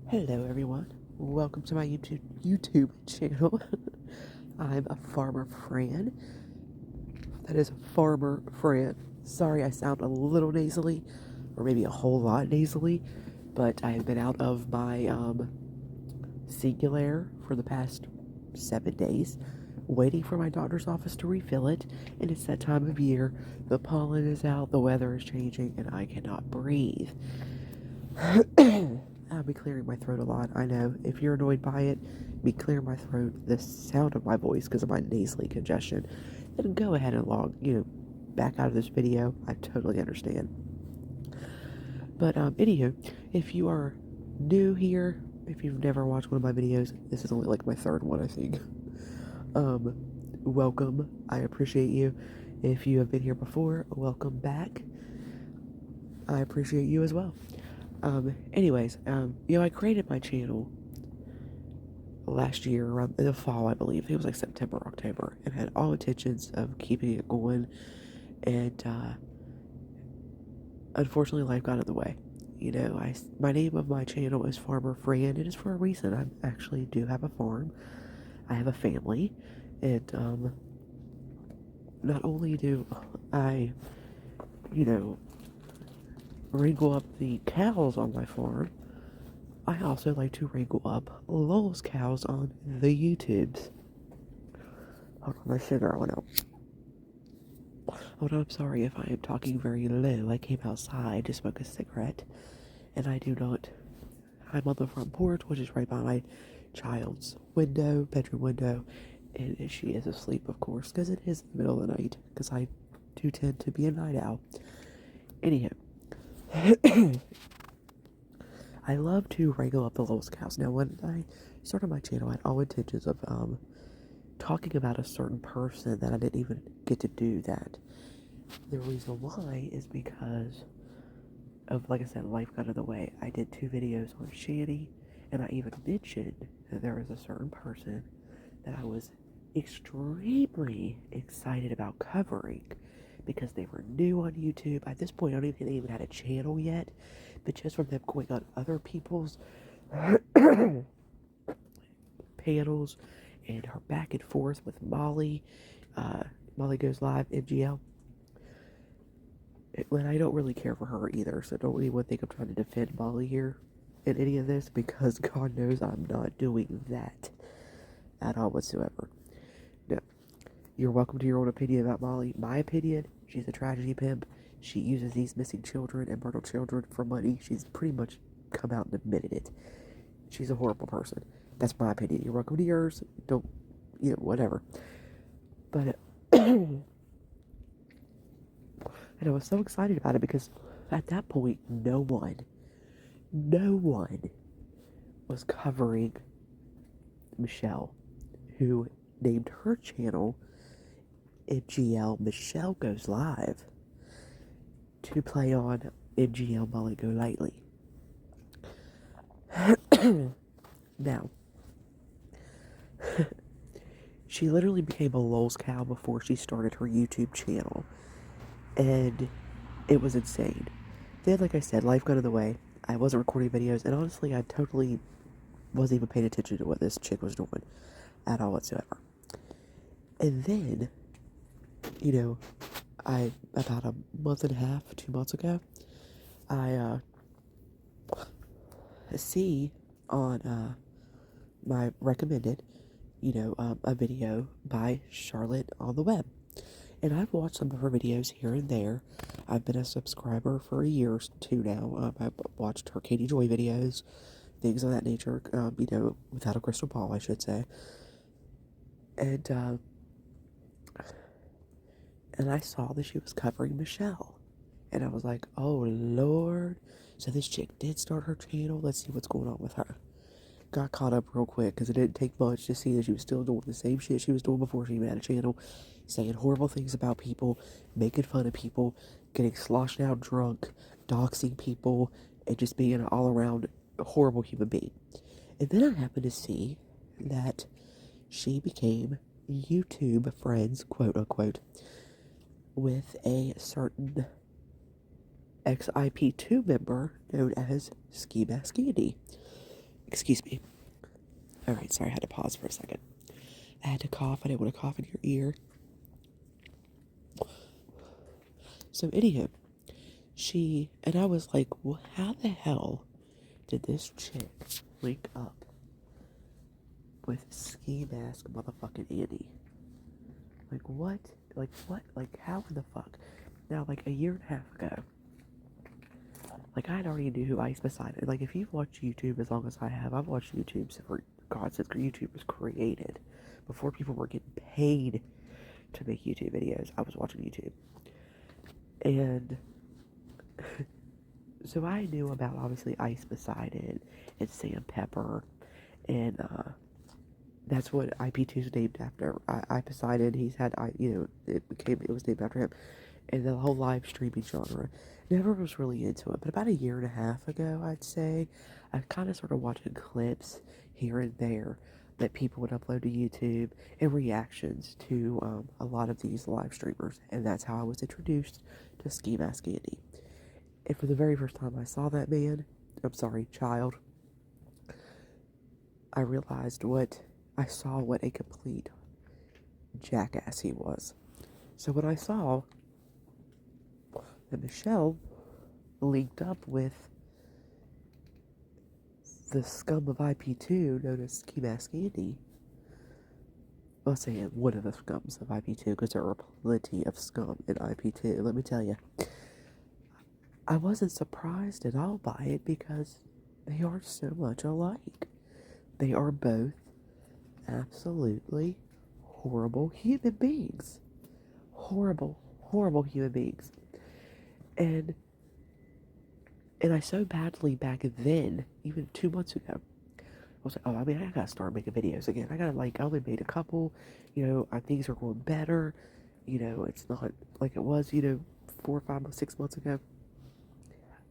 Hello everyone, welcome to my YouTube channel. I'm a Farmer Fran. That is Farmer Fran. Sorry I sound a little nasally, or maybe a whole lot nasally, but I have been out of my singular for the past 7 days, waiting for my doctor's office to refill it, and it's that time of year. The pollen is out, the weather is changing, and I cannot breathe. I'll be clearing my throat a lot, I know. If you're annoyed by it, me clear my throat, the sound of my voice because of my nasally congestion, then go ahead and back out of this video. I totally understand. But, anywho, if you are new here, if you've never watched one of my videos, this is only like my third one, I think. Welcome. I appreciate you. If you have been here before, welcome back. I appreciate you as well. Anyways, I created my channel last year around the fall, I believe. It was like September, October, and had all intentions of keeping it going. And, unfortunately, life got in the way. My name of my channel is Farmer Fran. It is for a reason. I actually do have a farm. I have a family. And, not only do I, wrangle up the cows on my farm, I also like to wrangle up Lowell's cows on the YouTubes. Hold on, my sugar went out. Hold on, I'm sorry if I am talking very low. I came outside to smoke a cigarette, and I'm on the front porch, which is right by my child's bedroom window, and she is asleep, of course, because it is the middle of the night, because I do tend to be a night owl. Anyhow, I love to wrangle up the Lowell's cows. Now, when I started my channel, I had all intentions of talking about a certain person that I didn't even get to do that. The reason why is because of, like I said, life got in the way. I did 2 videos on Shanny, and I even mentioned that there was a certain person that I was extremely excited about covering because they were new on YouTube. At this point, I don't even think they even had a channel yet, but just from them going on other people's panels and her back and forth with Molly, Molly Goes Live, MGL. When I don't really care for her either, so don't anyone think I'm trying to defend Molly here in any of this, because God knows I'm not doing that at all whatsoever. No. You're welcome to your own opinion about Molly. My opinion, she's a tragedy pimp. She uses these missing children and murdered children for money. She's pretty much come out and admitted it. She's a horrible person. That's my opinion. You're welcome to yours. Don't, whatever. But, and I was so excited about it because at that point, no one was covering Michelle, who named her channel MGL-Michelle Goes Live to play on MGL Molly Go Lightly. Now, she literally became a Lowell's cow before she started her YouTube channel, and it was insane. Then, like I said, life got in the way. I wasn't recording videos, and honestly, I totally wasn't even paying attention to what this chick was doing at all whatsoever. And then, about a month and a half, 2 months ago, I see on my recommended, a video by Charlotte on the web. And I've watched some of her videos here and there. I've been a subscriber for a year or 2 now. I've watched her Katie Joy videos, things of that nature, without a crystal ball, I should say. And I saw that she was covering Michelle. And I was like, oh, Lord. So this chick did start her channel. Let's see what's going on with her. Got caught up real quick because it didn't take much to see that she was still doing the same shit she was doing before she even had a channel. Saying horrible things about people, making fun of people, getting sloshed out drunk, doxing people, and just being an all-around horrible human being. And then I happened to see that she became YouTube friends, quote-unquote, with a certain XIP2 member known as SkiMask Andy. Excuse me. Alright, sorry, I had to pause for a second. I had to cough. I didn't want to cough in your ear. So, anywho, and I was like, well, how the hell did this chick link up with SkiMask motherfucking Andy? Like, what? Like, what? Like, how in the fuck? Now, like, a year and a half ago, like, I already knew who Ice Poseidon. Like, if you've watched YouTube as long as I have, I've watched YouTube since YouTube was created. Before people were getting paid to make YouTube videos, I was watching YouTube. And so I knew about, obviously, Ice Poseidon and Sam Pepper. And, that's what IP2 is named after. I Poseidon, he's had, it was named after him. And the whole live streaming genre. Never was really into it, but about a year and a half ago, I'd say, I kind of started watching clips here and there that people would upload to YouTube and reactions to a lot of these live streamers. And that's how I was introduced to SkiMask Andy. And for the very first time I saw that man, child, I realized what a complete jackass he was. So when I saw that Michelle linked up with the scum of IP2 known as SkiMask Andy, I'll say one of the scums of IP2 because there are plenty of scum in IP2, let me tell you. I wasn't surprised at all by it because they are so much alike. They are both absolutely horrible human beings. Horrible, horrible human beings. And I so badly back then, even 2 months ago, I was like, I gotta start making videos again. I only made a couple, things are going better. It's not like it was, 4, 5, 6 months ago.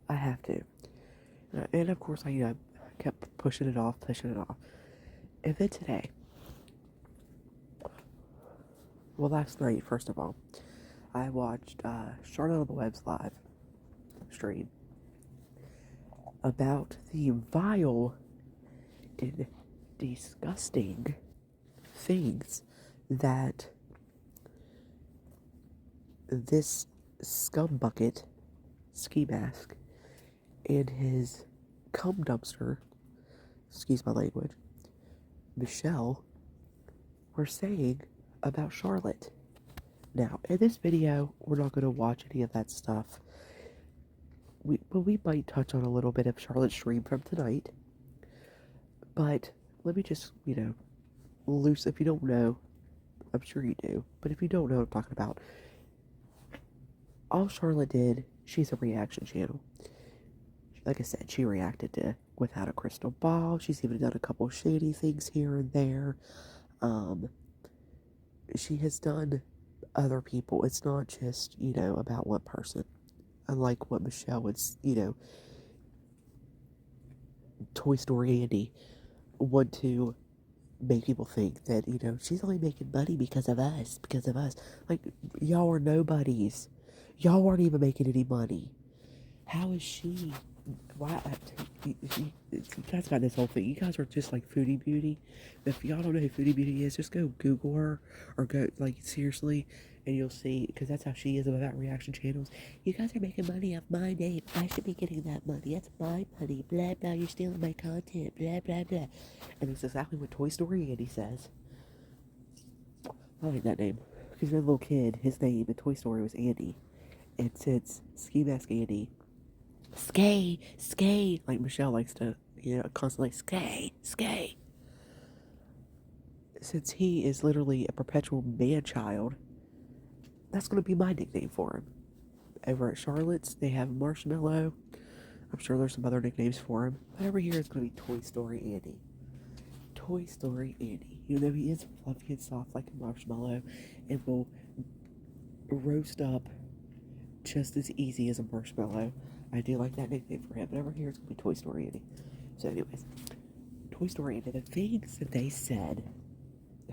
I have to. And of course, I kept pushing it off. And then today, well, last night, first of all, I watched Charlotte on the Web's live stream about the vile and disgusting things that this scumbucket, SkiMask, and his cum dumpster, excuse my language, Michelle, were saying about Charlotte. Now, in this video, we're not going to watch any of that stuff. We might touch on a little bit of Charlotte's stream from tonight. But let me just, if you don't know, I'm sure you do, but if you don't know what I'm talking about, all Charlotte did, she's a reaction channel. Like I said, she reacted to Without a Crystal Ball. She's even done a couple shady things here and there. She has done other people. It's not just, about one person. Unlike what Michelle would, Toy Story Andy want to make people think that, she's only making money because of us. Like, y'all are nobodies. Y'all aren't even making any money. How is she? Why? You guys got this whole thing. You guys are just like Foodie Beauty. If y'all don't know who Foodie Beauty is, just go Google her or go, seriously, and you'll see, because that's how she is about reaction channels. You guys are making money off my name. I should be getting that money. That's my money. Blah, blah. You're stealing my content. Blah, blah, blah. And it's exactly what Toy Story Andy says. I like that name. Because that little kid, his name in Toy Story was Andy. And since SkiMask Andy, skate, like Michelle likes to, constantly skate. Since he is literally a perpetual man-child, that's going to be my nickname for him. Over at Charlotte's, they have Marshmallow. I'm sure there's some other nicknames for him. But over here, it's going to be Toy Story Andy. Toy Story Andy. He is fluffy and soft like a marshmallow and will roast up just as easy as a marshmallow. I do like that nickname for him, but over here it's going to be Toy Story Andy. So anyways, Toy Story Andy, the things that they said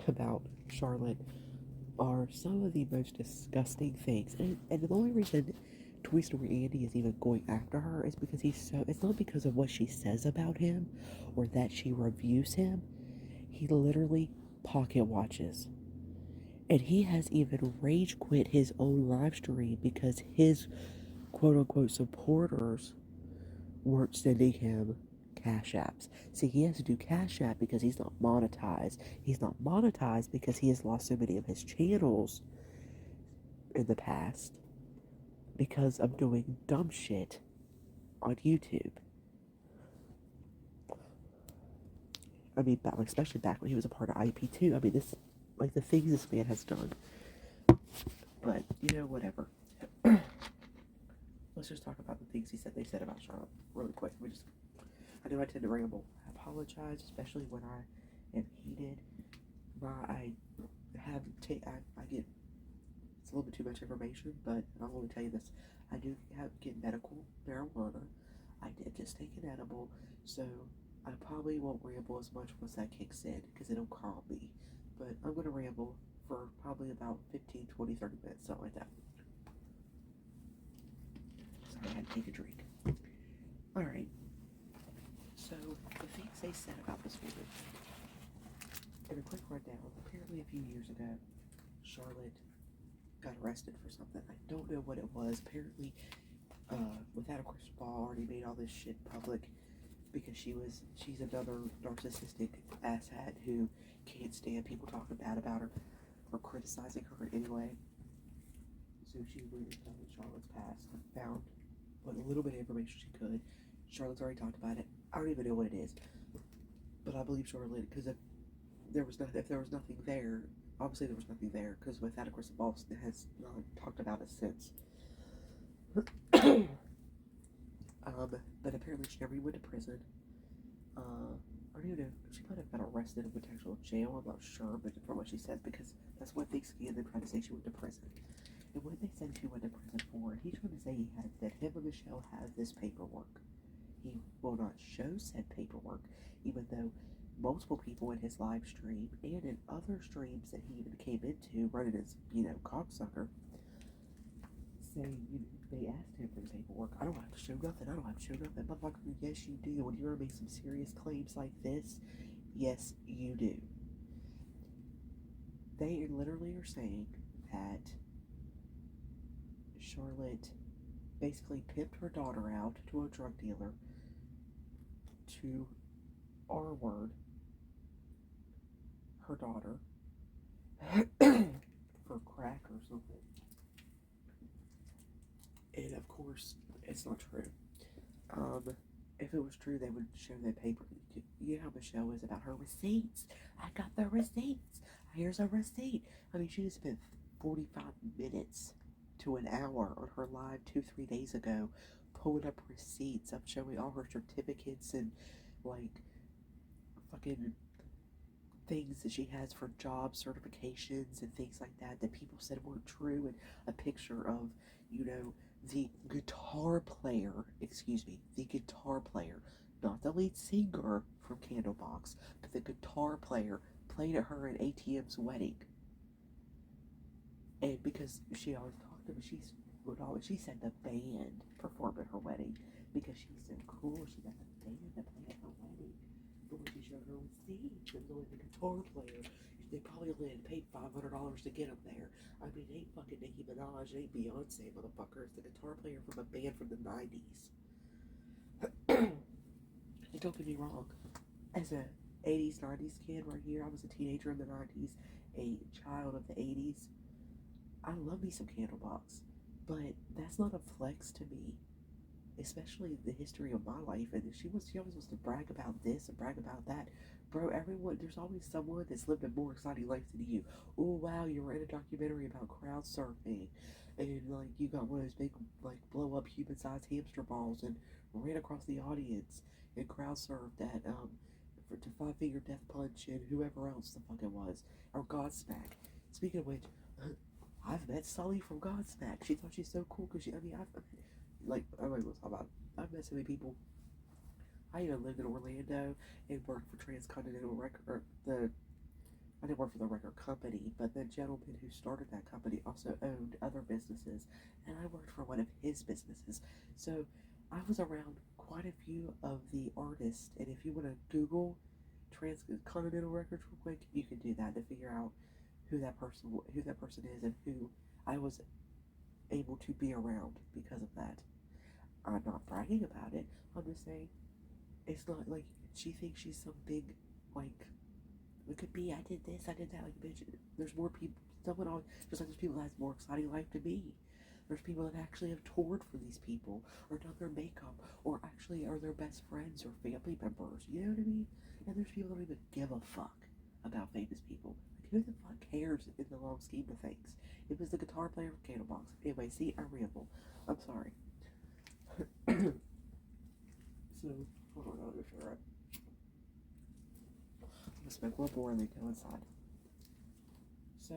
about Charlotte are some of the most disgusting things. And the only reason Toy Story Andy is even going after her is because he's so. It's not because of what she says about him or that she reviews him. He literally pocket watches. And he has even rage quit his own live stream because his quote unquote supporters weren't sending him cash apps. See, he has to do cash app because he's not monetized. He's not monetized because he has lost so many of his channels in the past because of doing dumb shit on YouTube. I mean, especially back when he was a part of IP2. I mean, this, like, the things this man has done. But, whatever. Let's just talk about the things they said about Charlotte really quick. I know I tend to ramble. I apologize, especially when I am heated. I get, it's a little bit too much information, but I'll only tell you this. I do get medical marijuana. I did just take an edible, so I probably won't ramble as much once that kicks in, because it'll calm me. But I'm going to ramble for probably about 15, 20, 30 minutes, something like that. Sorry, I had to take a drink. Alright. So, the things they said about this woman. In a quick rundown, apparently a few years ago, Charlotte got arrested for something. I don't know what it was. Apparently, Without a Crystal Ball already made all this shit public because she's another narcissistic asshat who can't stand people talking bad about her or criticizing her in any way. So she went and found Charlotte's past and found what little bit of information she could. Charlotte's already talked about it. I don't even know what it is, but I believe Charlotte, because if there was nothing there, obviously there was nothing there, because Without a Crystal Ball has not talked about it since. But apparently she never went to prison. I don't even know, she might have been arrested and potential jail, I'm not sure, but from what she said, because that's what they ski and they tried to say she went to prison. And what they said she went to prison for, he's trying to say that him and Michelle have this paperwork. He will not show said paperwork, even though multiple people in his live stream and in other streams that he even came into running as, cocksucker, saying, they asked him for the paperwork. I don't have to show nothing. Motherfucker, yes, you do. When you're making some serious claims like this, yes, you do. They literally are saying that Charlotte basically pimped her daughter out to a drug dealer to R-word her daughter for crack or something. And of course, it's not true. If it was true, they would show that paper. You know how Michelle is about her receipts. I got the receipts. Here's a receipt. I mean, she just spent 45 minutes to an hour on her live 2-3 days ago, pulling up receipts of showing all her certificates and like fucking things that she has for job certifications and things like that people said weren't true, and a picture of, the guitar player, not the lead singer from Candlebox, but the guitar player played at her and ATM's wedding. And because she always talked to me, she said the band performed at her wedding because she's so cool. She got the band to play at her wedding. But when she showed her receipts, it was only the guitar player. They probably only had paid $500 to get him there. I mean, it ain't fucking Nicki Minaj, it ain't Beyonce, motherfucker. It's the guitar player from a band from the 90s. And don't get me wrong, as a 80s, 90s kid right here, I was a teenager in the 90s, a child of the 80s. I love me some Candlebox, but that's not a flex to me, especially the history of my life. And she always wants to brag about this and brag about that. Bro, there's always someone that's lived a more exciting life than you. Oh, wow, you were in a documentary about crowd surfing, and, like, you got one of those big, like, blow-up human-sized hamster balls and ran across the audience and crowd surfed at, to Five Finger Death Punch and whoever else the fuck it was, or Godsmack. Speaking of which, I've met Sully from Godsmack. She thought she's so cool because I've met so many people. I even lived in Orlando and worked for Transcontinental Record, the I didn't work for the record company, but the gentleman who started that company also owned other businesses, and I worked for one of his businesses. So I was around quite a few of the artists, and if you want to Google Transcontinental Records real quick, you can do that to figure out who that person is, and who I was able to be around because of that. I'm not bragging about it. I'm just saying it's not like she thinks she's some big, like, look at me, I did this, I did that. Like, bitch, there's more people. Someone always, just like there's people that has more exciting life to me. There's people that actually have toured for these people, or done their makeup, or actually are their best friends or family members. You know what I mean? And there's people that don't even give a fuck about famous people. Like, who the fuck cares in the long scheme of things? It was the guitar player from Candlebox. Anyway, see, I ramble. I'm sorry. So, hold on, I'll just right. I'm gonna smoke one more and then go inside. So,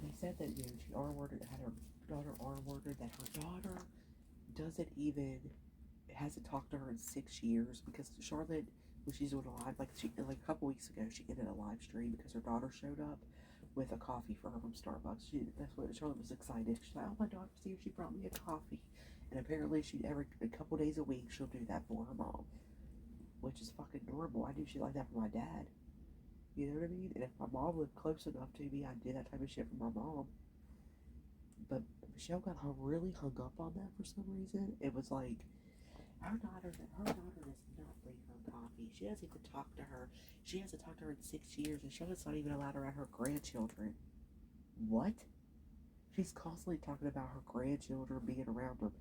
they said that, she R-worded, had her daughter R-worded, that her daughter doesn't even, hasn't talked to her in 6 years, because Charlotte, when she's doing a live, like a couple weeks ago, she ended a live stream because her daughter showed up with a coffee for her from Starbucks. That's what Charlotte was excited. She's like, oh, my daughter's here, she brought me a coffee. And apparently a couple days a week, she'll do that for her mom, which is fucking normal. I knew she liked that for my dad. You know what I mean? And if my mom lived close enough to me, I'd do that type of shit for my mom. But Michelle got really hung up on that for some reason. It was like, her daughter does not bring her coffee. She doesn't even talk to her. She hasn't talked to her in 6 years, and Charlotte's not even allowed around her grandchildren. What? She's constantly talking about her grandchildren being around them.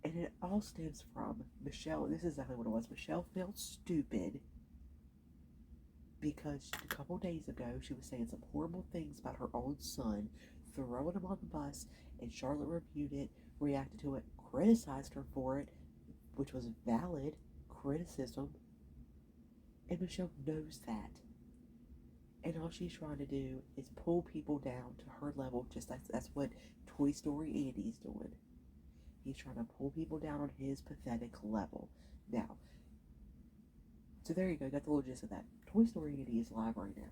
And it all stems from Michelle. This is exactly what it was. Michelle felt stupid because a couple days ago she was saying some horrible things about her own son, throwing him on the bus, and Charlotte reviewed it, reacted to it, criticized her for it, which was valid criticism, and Michelle knows that. And all she's trying to do is pull people down to her level. Just that's what Toy Story Andy's doing. He's trying to pull people down on his pathetic level. Now, so there you go. Got the little gist of that. Toy Story Andy is live right now.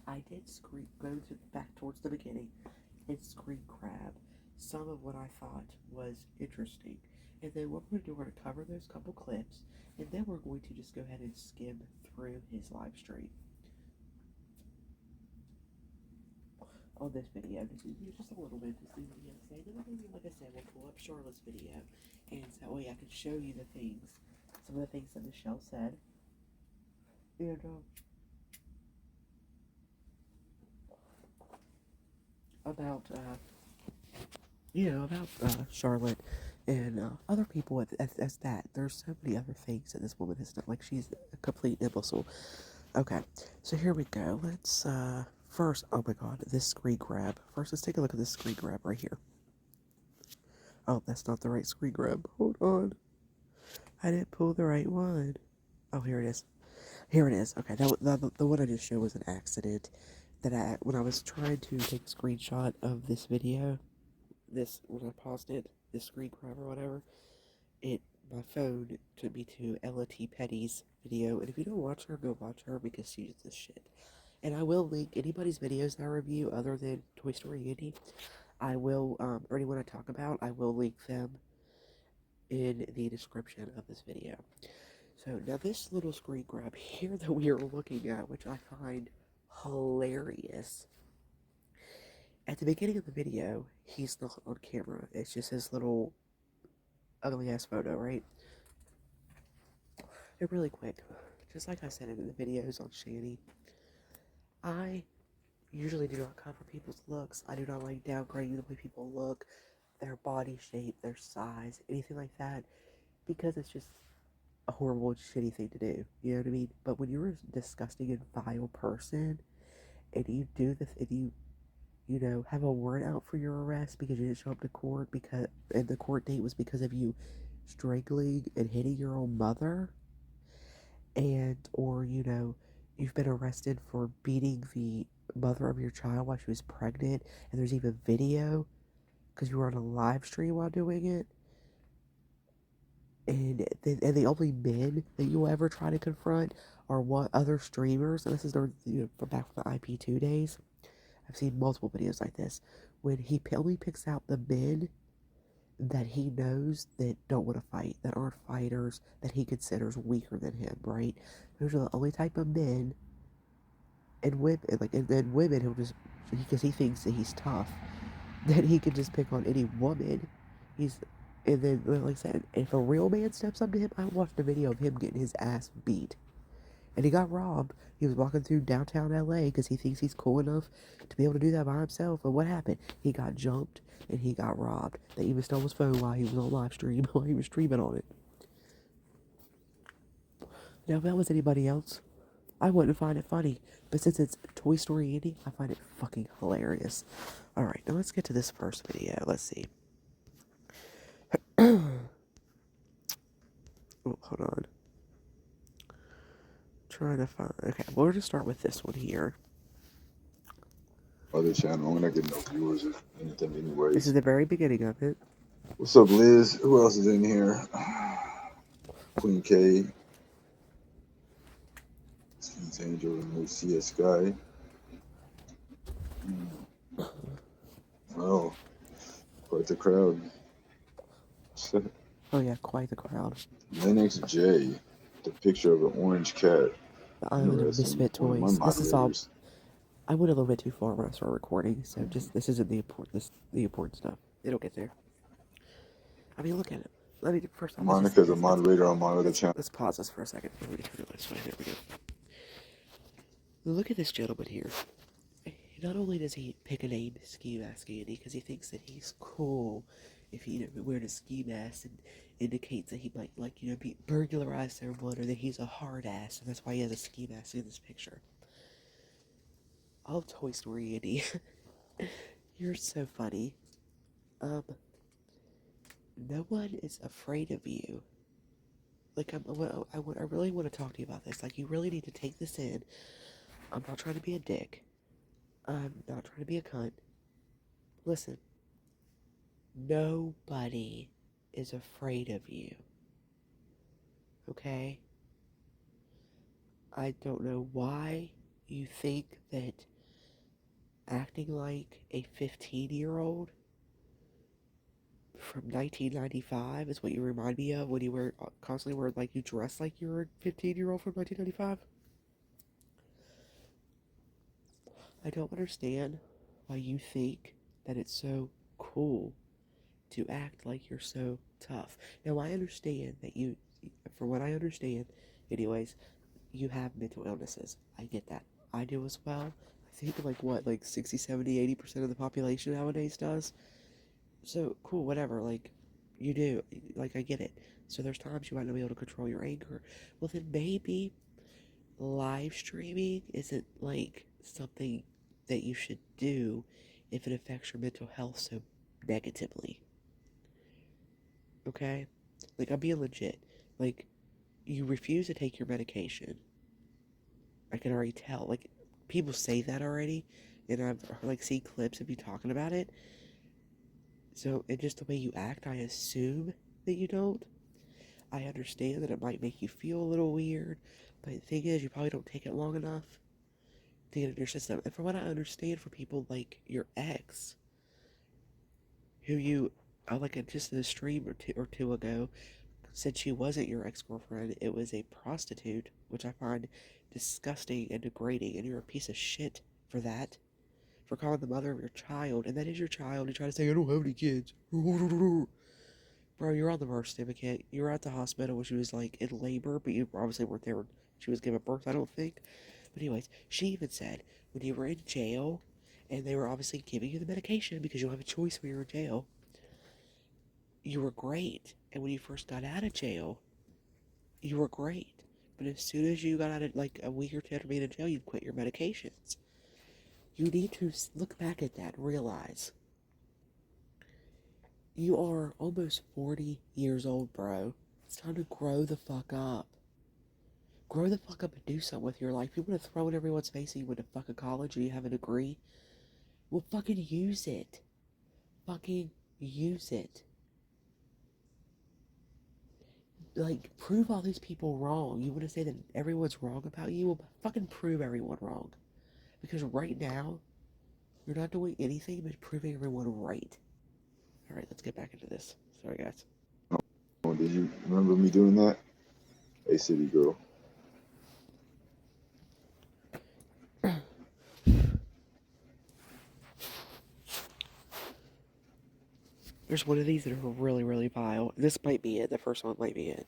I did back towards the beginning and screen grab some of what I thought was interesting. And then what we're going to do, we're going to cover those couple clips, and then we're going to just go ahead and skim through his live stream. On this video, just a little bit to see what he has to say. Then maybe, like I said, we'll pull up Charlotte's video, and so that way I can show you the things, some of the things that Michelle said. And about Charlotte and other people as that. There's so many other things that this woman has done. Like, she's a complete imbecile. Okay, so here we go. Let's first, oh my god, this screen grab. First, let's take a look at this screen grab right here. Oh, that's not the right screen grab. Hold on. I didn't pull the right one. Oh, here it is. Here it is. Okay, the one I just showed was an accident. When I was trying to take a screenshot of this video, when I paused it, this screen grab or whatever, my phone took me to Ella T. Petty's video, and if you don't watch her, go watch her because she's this shit. And I will link anybody's videos that I review other than Toy Story Andy. I will, or anyone I talk about, I will link them in the description of this video. So now this little screen grab here that we are looking at, which I find hilarious. At the beginning of the video, he's not on camera. It's just his little ugly ass photo, right? And really quick, just like I said in the videos on Shanny, I usually do not cover people's looks. I do not like downgrading the way people look, their body shape, their size, anything like that, because it's just a horrible, shitty thing to do. You know what I mean? But when you're a disgusting and vile person, and you do this, and you have a warrant out for your arrest because you didn't show up to court and the court date was because of you strangling and hitting your own mother, or you've been arrested for beating the mother of your child while she was pregnant, and there's even video because you were on a live stream while doing it. And the only men that you'll ever try to confront are what other streamers, and this is during, from back from the IP2 days. I've seen multiple videos like this, when he only picks out the men that he knows that don't want to fight, that aren't fighters, that he considers weaker than him, right? Those are the only type of men and women, and then women, he'll just, because he thinks that he's tough, that he can just pick on any woman. He's, and then, like I said, if a real man steps up to him, I watched a video of him getting his ass beat. And he got robbed. He was walking through downtown LA because he thinks he's cool enough to be able to do that by himself. And what happened? He got jumped and he got robbed. They even stole his phone while he was on live stream, while he was streaming on it. Now, if that was anybody else, I wouldn't find it funny. But since it's Toy Story Andy, I find it fucking hilarious. Alright, now let's get to this first video. Let's see. Oh, hold on. Trying to find. Okay, we'll just start with this one here. Other channel, I'm not getting no viewers or anything anyways. This is the very beginning of it. What's up, Liz? Who else is in here? Queen K. Steve's Angel and CS Sky. Oh, quite the crowd. Oh yeah, quite the crowd. Linux J, the picture of an orange cat. The Island of Misfit Toys. This is all. I went a little bit too far when I started recording, so just this isn't the important stuff. It'll get there. I mean, look at it. Let me first. Monica's a moderator on my other channel. Let's pause this for a second. There we go. Look at this gentleman here. Not only does he pick a name, SkiMask Andy, because he thinks that he's cool if he wears a ski mask and indicates that he might, be burglarized someone, or that he's a hard ass, and that's why he has a ski mask in this picture. Oh, Toy Story Andy. You're so funny. No one is afraid of you. Like, I really want to talk to you about this. Like, you really need to take this in. I'm not trying to be a dick. I'm not trying to be a cunt. Listen. Nobody is afraid of you. Okay? I don't know why you think that acting like a 15-year-old from 1995 is what you remind me of when you constantly wear, like, you dress like you're a 15-year-old from 1995. I don't understand why you think that it's so cool to act like you're so tough. Now, I understand that you, from what I understand, anyways, you have mental illnesses. I get that. I do as well. I think like 60, 70, 80% of the population nowadays does. So, cool, whatever, like, you do. Like, I get it. So there's times you might not be able to control your anger. Well, then maybe live streaming isn't, like, something that you should do if it affects your mental health so negatively. Okay? Like, I'm being legit. Like, you refuse to take your medication. I can already tell. Like, people say that already, and I've, like, seen clips of you talking about it. So, and just the way you act, I assume that you don't. I understand that it might make you feel a little weird, but the thing is, you probably don't take it long enough to get in your system. And from what I understand, for people like your ex, who you, like, just in a stream or two ago, said she wasn't your ex-girlfriend, it was a prostitute, which I find disgusting and degrading, and you're a piece of shit for that. For calling the mother of your child, and that is your child, and try to say, I don't have any kids. Bro, you're on the birth certificate. You were at the hospital when she was, like, in labor, but you obviously weren't there when she was giving birth, I don't think. But anyways, she even said, when you were in jail, and they were obviously giving you the medication, because you don't have a choice when you're in jail, you were great. And when you first got out of jail, you were great. But as soon as you got out of, like, a week or two after being in jail, you'd quit your medications. You need to look back at that and realize you are almost 40 years old, bro. It's time to grow the fuck up. Grow the fuck up and do something with your life. You want to throw in everyone's face that you went to fucking college and you have a degree? Well, fucking use it. Fucking use it. like, prove all these people wrong. You want to say that everyone's wrong about you? Well, fucking prove everyone wrong. Because right now, you're not doing anything but proving everyone right. Alright, let's get back into this. Sorry, guys. Oh, did you remember me doing that? Hey, city girl. There's one of these that are really, really vile. This might be it. The first one might be it.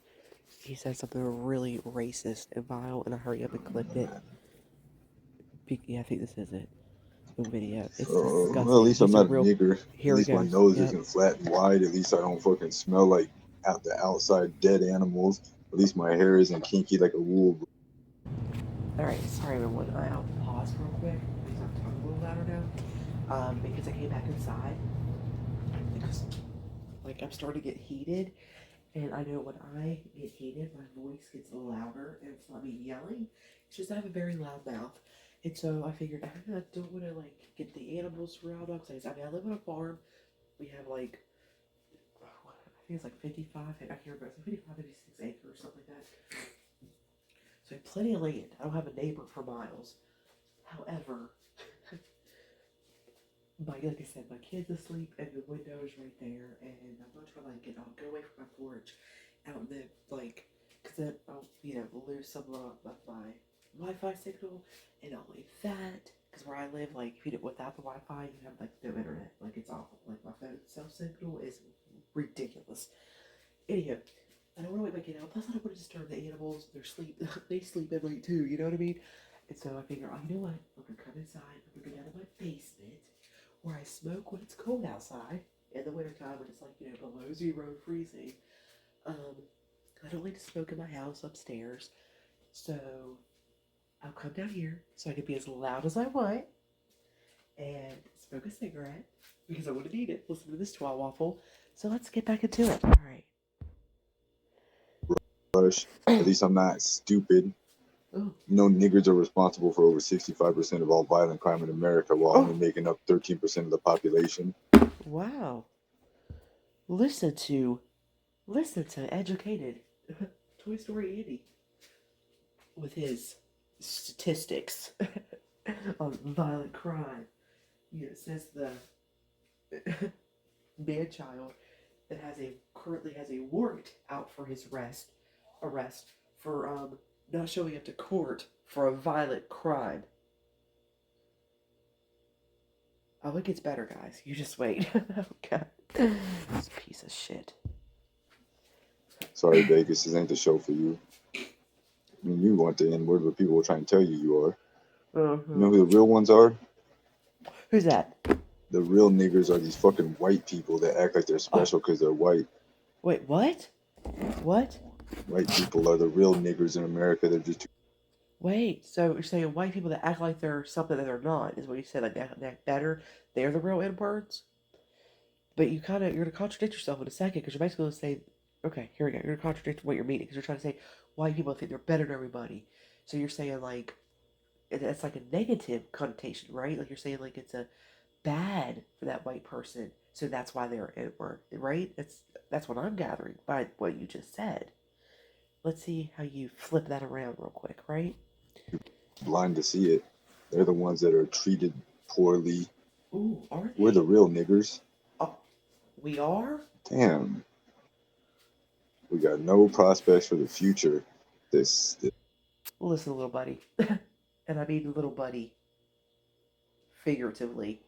He said something really racist and vile, and I hurry up and clipped it. Yeah, I think this is it. The video. It's Well, at disgusting. least I'm He's a not a real. nigger. At Here he least my goes. nose Yep. isn't flat and wide. At least I don't fucking smell like out the outside dead animals. At least my hair isn't kinky like a wool. Alright, sorry everyone. I'll pause real quick because I'm talking a little louder now. Because I came back inside. Because, like, I'm starting to get heated. And I know when I get heated, my voice gets louder, and it's not me yelling. It's just I have a very loud mouth. And so I figured I don't want to, like, get the animals riled up. I mean, I live on a farm. We have, like, I think it's like 55, I can't remember, it's like 55, 56 acres, something like that. So I have plenty of land. I don't have a neighbor for miles. However, like I said, my kid's asleep and the window is right there, and I'm not trying to like go away from my porch, out in the like, cause then I'll lose some of my Wi-Fi signal, and not only that, cause where I live, like if you without the Wi-Fi, you have like no internet, like it's awful. Like my phone cell signal is ridiculous. Anyhow, I don't want to wake my kid out. Plus, I don't want to disturb the animals. They're sleep. They sleep at night too. You know what I mean? And so I figure, oh, you know what? I'm gonna come inside. I'm gonna go down to my basement where I smoke when it's cold outside in the wintertime when it's like below zero, freezing. Um, I don't like to smoke in my house upstairs, so I'll come down here so I can be as loud as I want and smoke a cigarette because I want to need it. Listen to this twat waffle. So let's get back into it. All right. Brush. At least I'm not stupid. Oh. You know, niggers are responsible for over 65% of all violent crime in America, while only Oh. making up 13% of the population. Wow. Listen to educated Toy Story Andy with his statistics on violent crime. It says the man child that currently has a warrant out for his arrest for not showing up to court for a violent crime. Oh, it gets better, guys. You just wait. Oh god, this piece of shit. Sorry, Vegas, this ain't the show for you. I mean, you want the N word, but people will try and tell you you are. You know who the real ones are? Who's that? The real niggers are these fucking white people that act like they're Oh, special because they're white. wait, what? What? White people are the real niggers in America. They're just too. Wait, so you're saying white people that act like they're something that they're not is what you said, like they act better, they're the real N-words? But you're going to contradict yourself in a second because you're basically going to say, okay, here we go, you're going to contradict what you're meaning because you're trying to say white people think they're better than everybody. So you're saying like, it's like a negative connotation, right? Like you're saying like it's a bad for that white person, so that's why they're N-word, right? That's what I'm gathering by what you just said. Let's see how you flip that around real quick, right? Blind to see it. They're the ones that are treated poorly. Ooh, are We're the they? real niggers. Oh, we are? Damn. We got no prospects for the future. This Listen, little buddy. And I mean little buddy figuratively.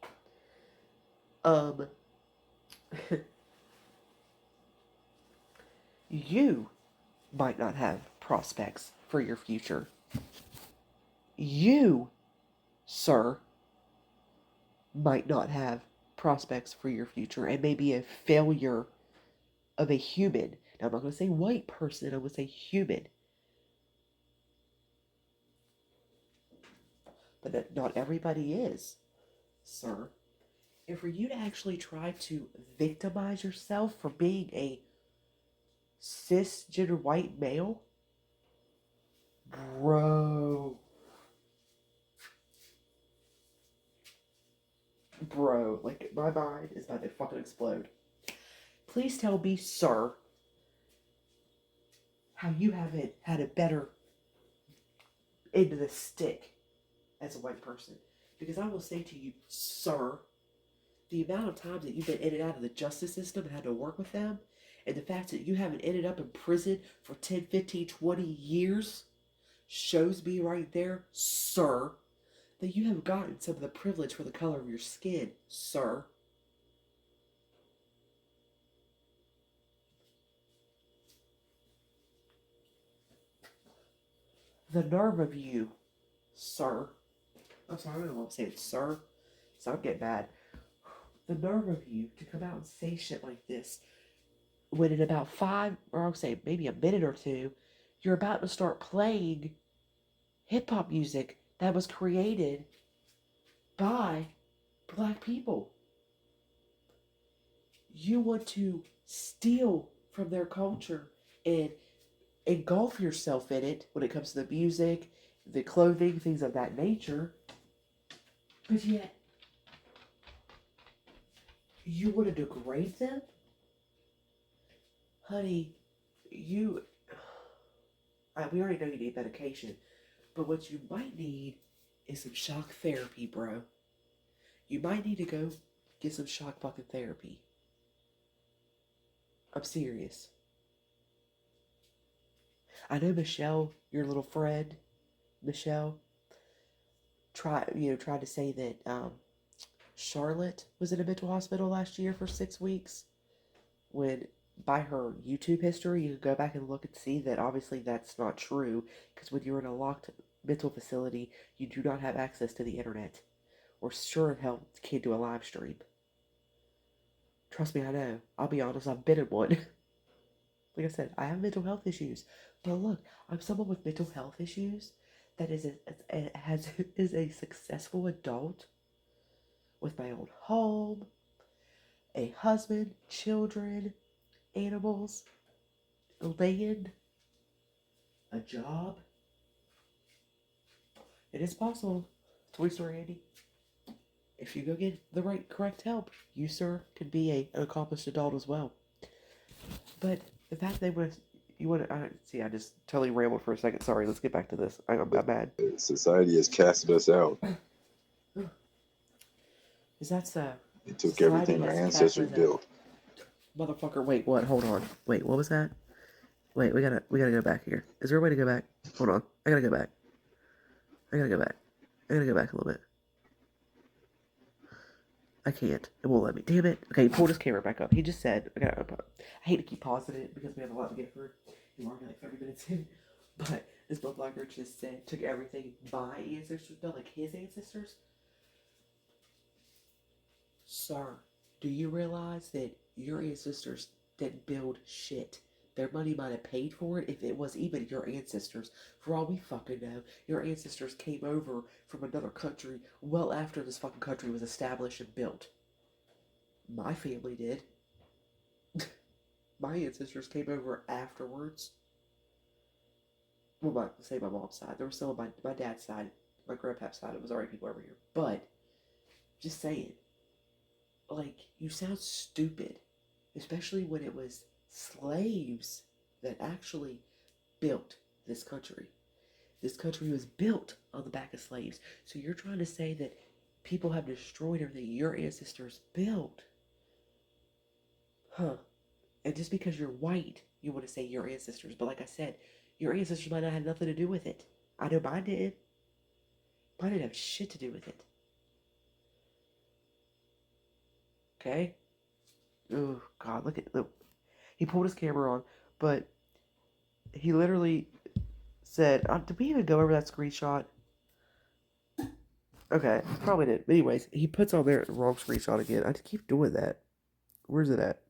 Um, you might not have prospects for your future. You, sir, might not have prospects for your future and may be a failure of a human. Now, I'm not going to say white person, I'm going to say human. But not everybody is, sir. And for you to actually try to victimize yourself for being a cisgender white male, bro. Bro, like, my mind is about to fucking explode. Please tell me, sir, how you haven't had a better end of the stick as a white person. Because I will say to you, sir, the amount of times that you've been in and out of the justice system and had to work with them, and the fact that you haven't ended up in prison for 10, 15, 20 years shows me right there, sir, that you have gotten some of the privilege for the color of your skin, sir. The nerve of you, sir. I'm sorry, I don't want to say it, sir. So I'm getting mad. The nerve of you to come out and say shit like this when in about 5, or I'll say maybe a minute or two, you're about to start playing hip-hop music that was created by black people. You want to steal from their culture and engulf yourself in it when it comes to the music, the clothing, things of that nature. But yet, you want to degrade them? Honey, we already know you need medication, but what you might need is some shock therapy, bro. You might need to go get some shock fucking therapy. I'm serious. I know Michelle, your little friend, Michelle, tried to say that Charlotte was in a mental hospital last year for 6 weeks. When by her YouTube history, you can go back and look and see that obviously that's not true. Because when you're in a locked mental facility, you do not have access to the internet, or sure as hell can't do a live stream. Trust me, I know. I'll be honest, I've been in one. Like I said, I have mental health issues. But look, I'm someone with mental health issues that is a successful adult with my own home, a husband, children, animals, land, a job. It is possible. Toy Story Andy. If you go get the correct help, you, sir, could be an accomplished adult as well. But the fact they would, you want to see, I just totally rambled for a second. Sorry, let's get back to this. I'm mad. Society has casted us out. Is that so? It took everything our ancestors built. Motherfucker, wait, what? Hold on. Wait, what was that? Wait, we gotta go back here. Is there a way to go back? Hold on. I gotta go back. I gotta go back a little bit. I can't. It won't let me. Damn it. Okay, pull this camera back up. He just said, I hate to keep pausing it because we have a lot to get through. We're already like 30 minutes in. But this motherfucker just said, took everything my ancestors built, like his ancestors. Sir, do you realize that your ancestors didn't build shit? Their money might have paid for it if it was even your ancestors. For all we fucking know, your ancestors came over from another country well after this fucking country was established and built. My family did. My ancestors came over afterwards. Well, my mom's side. There was still on my dad's side, my grandpa's side. It was already people over here. But, just saying. Like, you sound stupid. Especially when it was slaves that actually built this country. This country was built on the back of slaves. So you're trying to say that people have destroyed everything your ancestors built. Huh. And just because you're white, you want to say your ancestors. But like I said, your ancestors might not have nothing to do with it. I know mine did. Mine didn't have shit to do with it. Okay? Oh, God, look. He pulled his camera on, but he literally said, did we even go over that screenshot? Okay, probably did. But anyways, he puts on there the wrong screenshot again. I just keep doing that. Where's it at?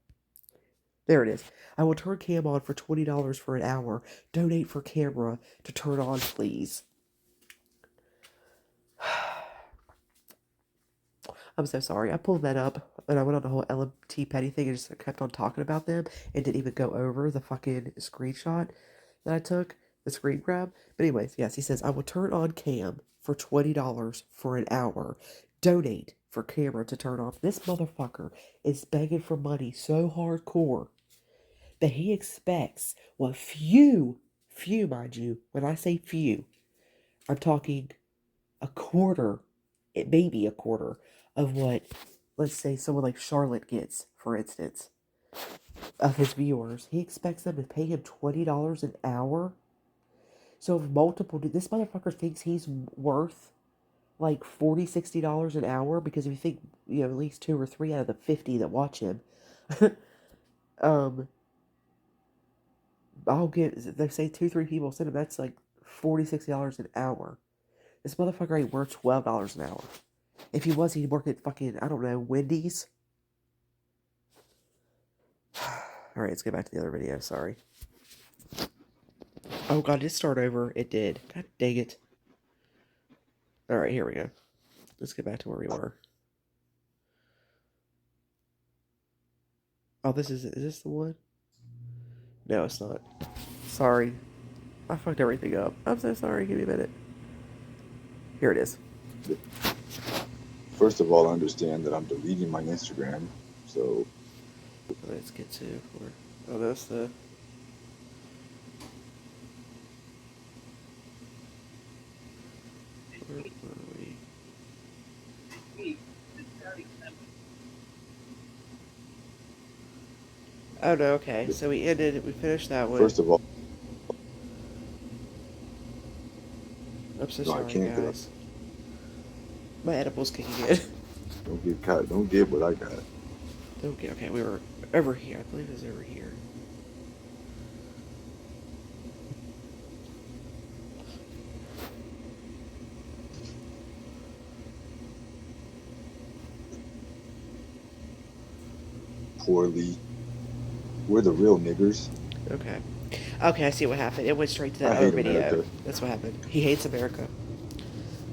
There it is. I will turn cam on for $20 for an hour. Donate for camera to turn on, please. I'm so sorry. I pulled that up and I went on the whole LMT Petty thing and just kept on talking about them and didn't even go over the fucking screenshot that I took, the screen grab. But anyways, yes, he says, I will turn on cam for $20 for an hour. Donate for camera to turn off. This motherfucker is begging for money so hardcore that he expects what few, mind you, when I say few, I'm talking a quarter, it may be a quarter of what, let's say, someone like Charlotte gets, for instance, of his viewers. He expects them to pay him $20 an hour. So if multiple, this motherfucker thinks he's worth like $40, $60 an hour, because if you think, at least 2 or 3 out of the 50 that watch him, I'll get, they say 2, 3 people send him, that's like $40, $60 an hour. This motherfucker ain't worth $12 an hour. If he was, he'd work at fucking, I don't know, Wendy's. Alright, let's get back to the other video, sorry. Oh god, did it start over? It did. God dang it. Alright, here we go. Let's get back to where we were. Oh, is this the one? No, it's not. Sorry. I fucked everything up. I'm so sorry, give me a minute. Here it is. First of all, understand that I'm deleting my Instagram, so... Let's get to where... Oh, that's the... Where are we? Oh, no, okay. So we finished that one. First of all... I'm so sorry, guys. My edible's kicking in. Don't get caught. Don't get what I got. Don't get... Okay, we were over here. I believe it was over here. Poorly. We're the real niggers. Okay. Okay, I see what happened. It went straight to that other video. America. That's what happened. He hates America.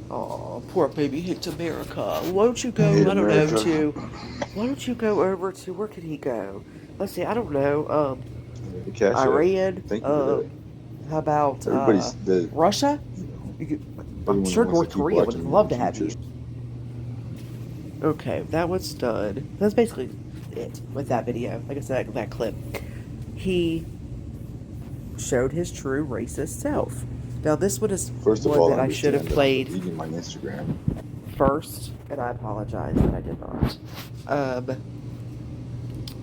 Oh, poor baby hates America. Why don't you go, I don't know, why don't you go over to, where could he go? Let's see, I don't know, Iran, how about, Russia? I'm sure North Korea would love to have you. Okay, that was done. That's basically it with that video. Like I said, that clip. He showed his true racist self. Now this one is one that I should have played my Instagram first, and I apologize that I did not.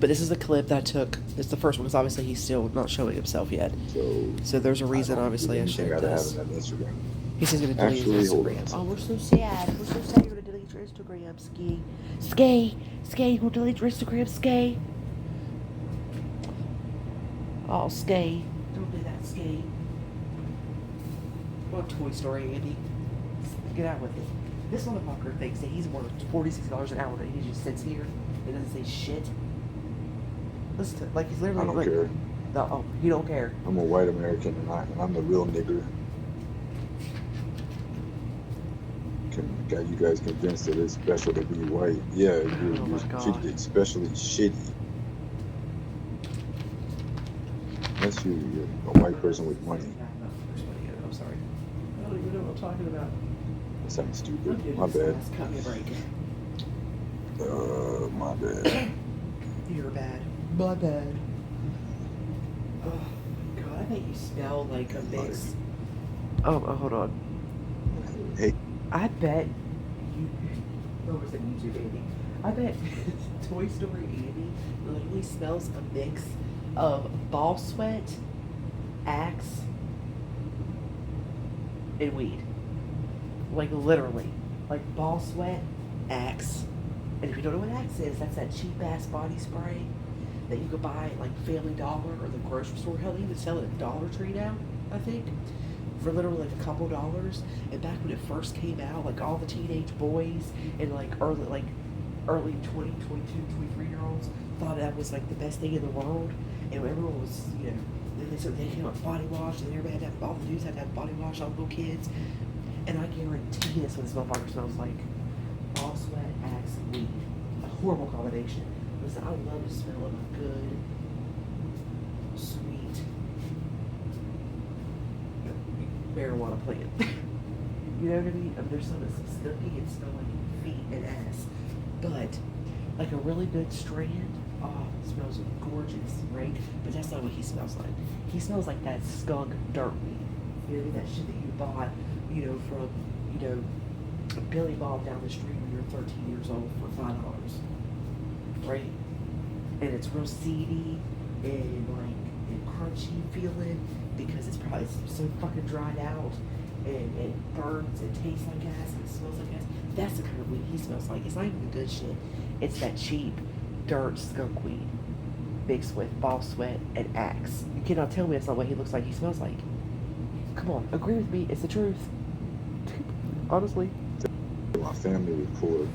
But this is a clip that took. It's the first one because obviously he's still not showing himself yet. So there's a reason. Obviously, I shared this. He says he's gonna delete his Instagram. Oh, we're so sad. We're so sad. You're gonna delete your Instagram, Ski. You gonna delete your Instagram, Ski? Oh, Ski. Don't do that, Ski. What Toy Story, Andy? Get out with it. This motherfucker thinks that he's worth $46 an hour and he just sits here and doesn't say shit. Listen to, like, he's literally I don't care. No, oh, you don't care. I'm a white American and I'm the real nigger. Got you guys convinced that it's special to be white. Yeah, you're treated especially shitty. Unless you're a white person with money. I'm sorry. I don't even know what I'm talking about. That sounds stupid. My bad. Cut me a break. My bad. You're bad. My bad. Oh, God, I bet you smell like a mix. Oh, hold on. Hey. I bet you... What was it, YouTube Andy? I bet Toy Story Andy literally smells a mix of ball sweat, Axe, and weed. Like, literally. Like, ball sweat, Axe. And if you don't know what Axe is, that's that cheap-ass body spray that you could buy at, like, Family Dollar or the grocery store. Hell, they even sell it at Dollar Tree now, I think. For literally like a couple dollars. And back when it first came out, like all the teenage boys and like early 20, 22, 23-year-olds thought that was like the best thing in the world. And everyone was, they came up with body wash, and everybody had to have, all the dudes had to have body wash, all the little kids. And I guarantee this what this motherfucker smells like. Ball sweat, Axe, and weed. A horrible combination. Listen, I love the smell of a good, sweet marijuana plant. You know what I mean? There's some that's stuffy and smell like feet and ass. But like a really good strand oh, it smells gorgeous, right? But that's not what he smells like. He smells like that skunk dirt weed. You know, that shit that you bought, from, Billy Bob down the street when you're 13 years old for $5, right? And it's real seedy and crunchy feeling because it's probably so fucking dried out and it burns, it tastes like gas, and it smells like gas. That's the kind of weed he smells like. It's not even the good shit. It's that cheap dirt skunk weed mixed with ball sweat and axe. You cannot tell me it's not what he looks like, he smells like. Come on, agree with me, it's the truth. Honestly. My family was poor.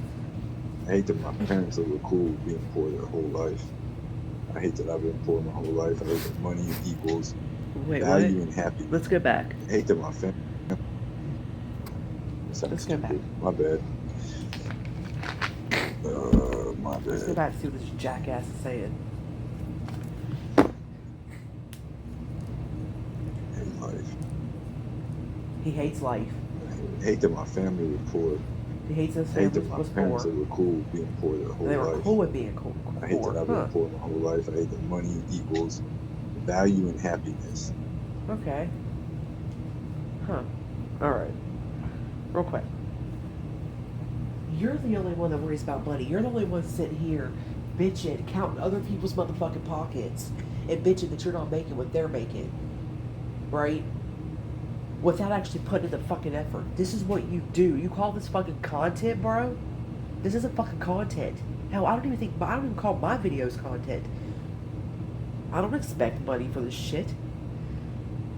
I hate that my parents were cool being poor their whole life. I hate that I've been poor my whole life. I hate that money equals value and happiness. Let's go back. I hate that my family. Let's go back. My bad. My bad. Let's go back and see what this jackass is saying. I hate life. He hates life. I hate that my family was poor. He hates his family was poor. Parents were cool being poor their whole life. They were cool with being cool. I hate that I've been poor my whole life. I hate that money equals value and happiness. Okay. Huh. Alright. Real quick. You're the only one that worries about money. You're the only one sitting here bitching, counting other people's motherfucking pockets, and bitching that you're not making what they're making. Right? Without actually putting in the fucking effort. This is what you do. You call this fucking content, bro? This isn't fucking content. Hell, I don't even call my videos content. I don't expect money for this shit.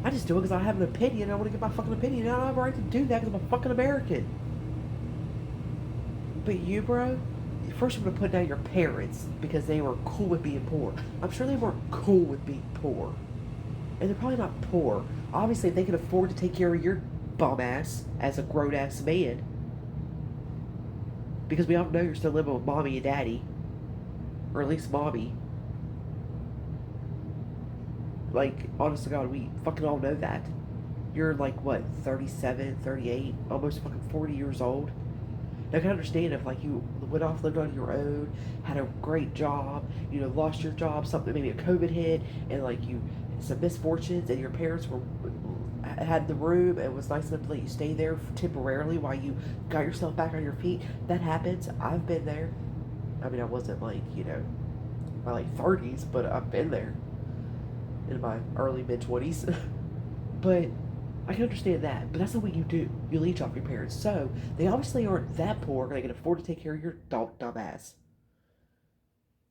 I just do it because I have an opinion and I want to get my fucking opinion out. I have a right to do that because I'm a fucking American. But you, bro, first you're going to put down your parents because they were cool with being poor. I'm sure they weren't cool with being poor. And they're probably not poor. Obviously, they can afford to take care of your bum ass as a grown ass man. Because we all know you're still living with mommy and daddy. Or at least mommy. Like, honest to God, we fucking all know that. You're like, what, 37, 38, almost fucking 40 years old? Now, I can understand if, like, you went off, lived on your own, had a great job, lost your job, something, maybe a COVID hit, and, like, you some misfortunes, and your parents had the room and was nice enough to let you stay there temporarily while you got yourself back on your feet. That happens. I've been there. I mean, I wasn't like, my late 30s, but I've been there in my early mid-20s. But I can understand that, but that's not what you do. You leech off your parents. So they obviously aren't that poor. They can afford to take care of your dumb ass.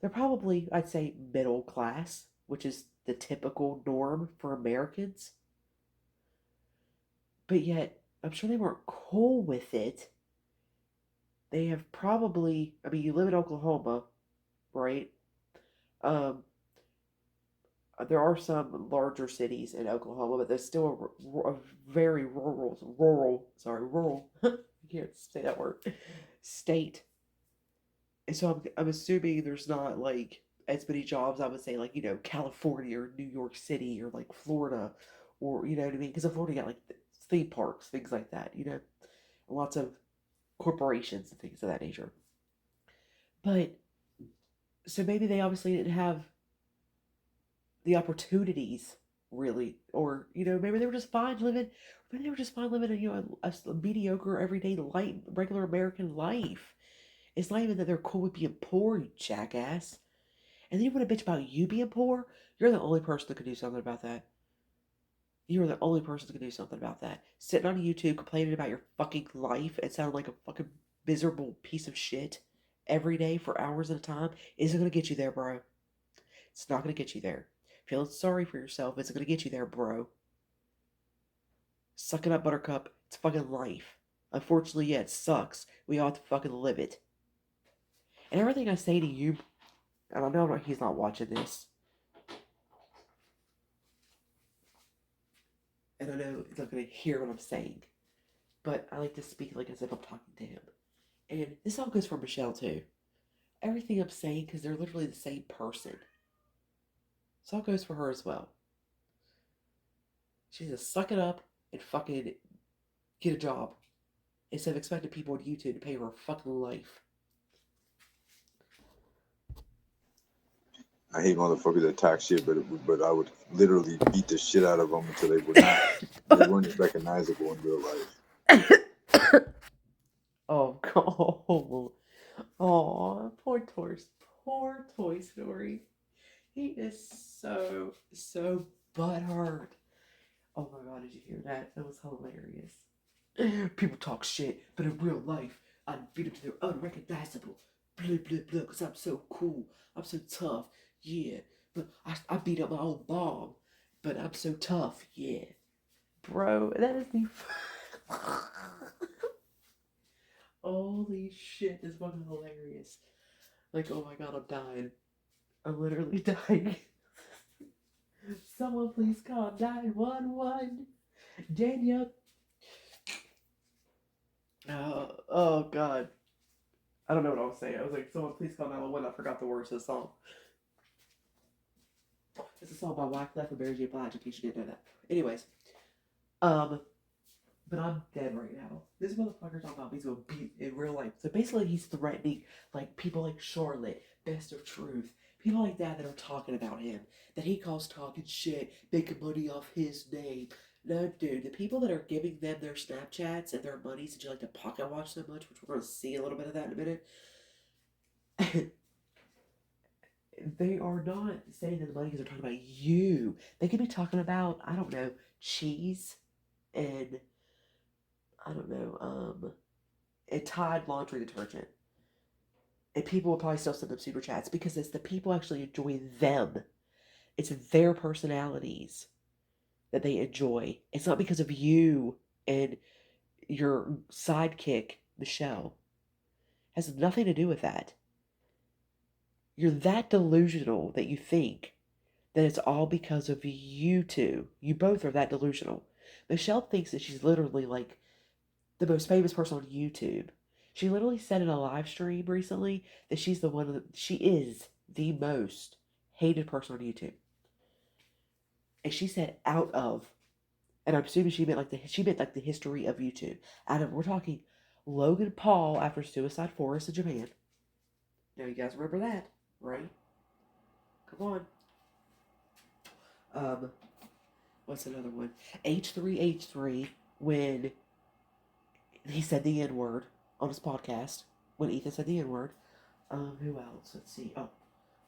They're probably, I'd say, middle class, which is the typical norm for Americans. But yet, I'm sure they weren't cool with it. They have probably, I mean, you live in Oklahoma, right? There are some larger cities in Oklahoma, but there's still a very rural, I can't say that word, state. And so I'm assuming there's not like as many jobs, I would say, like, California or New York City or like Florida, or, you know what I mean? Because in Florida, you got like theme parks, things like that, lots of corporations and things of that nature. But so maybe they obviously didn't have the opportunities, really, or maybe they were just fine living. Maybe they were just fine living a mediocre, everyday, light, regular American life. It's not even that they're cool with being poor, you jackass. And then you want to bitch about you being poor? You're the only person that could do something about that. You are the only person that can do something about that. Sitting on YouTube complaining about your fucking life and sounding like a fucking miserable piece of shit every day for hours at a time isn't going to get you there, bro. It's not going to get you there. Feeling sorry for yourself isn't going to get you there, bro. Suck it up, buttercup. It's fucking life. Unfortunately, yeah, it sucks. We all have to fucking live it. And everything I say to you, and I know he's not watching this, and I know he's not going to hear what I'm saying, but I like to speak like as if I'm talking to him. And this all goes for Michelle, too. Everything I'm saying, because they're literally the same person. This all goes for her as well. She needs to suck it up and fucking get a job instead of expecting people on YouTube to pay her a fucking life. I hate motherfuckers that talk shit, but I would literally beat the shit out of them until they weren't recognizable in real life. Oh, God. Oh, poor Toy Story. He is so butthurt. Oh my God, did you hear that? That was hilarious. People talk shit, but in real life, I beat them to their unrecognizable. Blah, blah, blah, because I'm so cool. I'm so tough. Yeah. But I beat up my own mom. But I'm so tough. Yeah. Bro, that is the. Holy shit, this fucking hilarious. Like, oh my God, I'm dying. I'm literally dying. Someone please call 911. Daniel. Oh God. I don't know what I was saying. I was like, someone please call 911. I forgot the words of the song. It's a song by Wyclef and Mary J. Blige, in case you didn't know that. Anyways, but I'm dead right now. This motherfucker talking about he's gonna beat in real life. So basically, he's threatening like people like Charlotte, Best of Truth, people like that are talking about him, that he calls talking shit, making money off his name. No, dude, the people that are giving them their Snapchats and their money since you like to pocket watch so much, which we're gonna see a little bit of that in a minute. They are not saying that the money because they're talking about you. They could be talking about, I don't know, cheese and I don't know, a Tide laundry detergent. And people will probably still send them super chats because it's the people actually enjoy them. It's their personalities that they enjoy. It's not because of you and your sidekick, Michelle. It has nothing to do with that. You're that delusional that you think that it's all because of you two. You both are that delusional. Michelle thinks that she's literally like the most famous person on YouTube. She literally said in a live stream recently that she is the most hated person on YouTube. And she said out of, and I'm assuming she meant like the history of YouTube. We're talking Logan Paul after Suicide Forest in Japan. Now you guys remember that, right? Come on. Um, what's another one? H3H3 when he said the N word on his podcast. When Ethan said the N word. Who else? Let's see.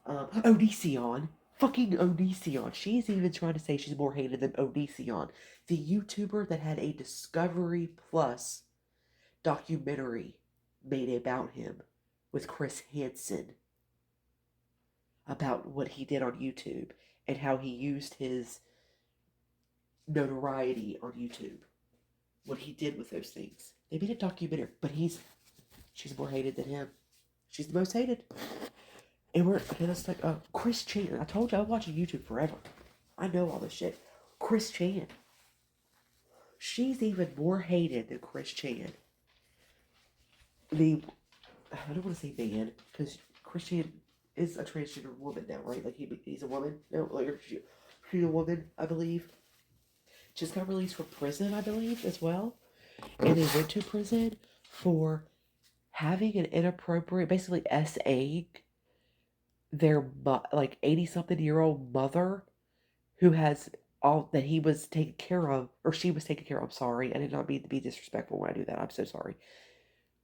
Onision. Fucking Onision. She's even trying to say she's more hated than Onision. The YouTuber that had a Discovery Plus documentary made about him with Chris Hansen about what he did on YouTube and how he used his notoriety on YouTube. What he did with those things. They made a documentary, but she's more hated than him. She's the most hated. And it's like, Chris Chan. I told you I was watching YouTube forever. I know all this shit. Chris Chan. She's even more hated than Chris Chan. I don't want to say man, because Chris Chan is a transgender woman now, right? Like he's a woman. No, like she's a woman, I believe. Just got released from prison, I believe, as well. And they went to prison for having an inappropriate, basically SA their 80-something-year-old mother who has all that he was taken care of, or she was taken care of. I'm sorry, I did not mean to be disrespectful when I do that. I'm so sorry.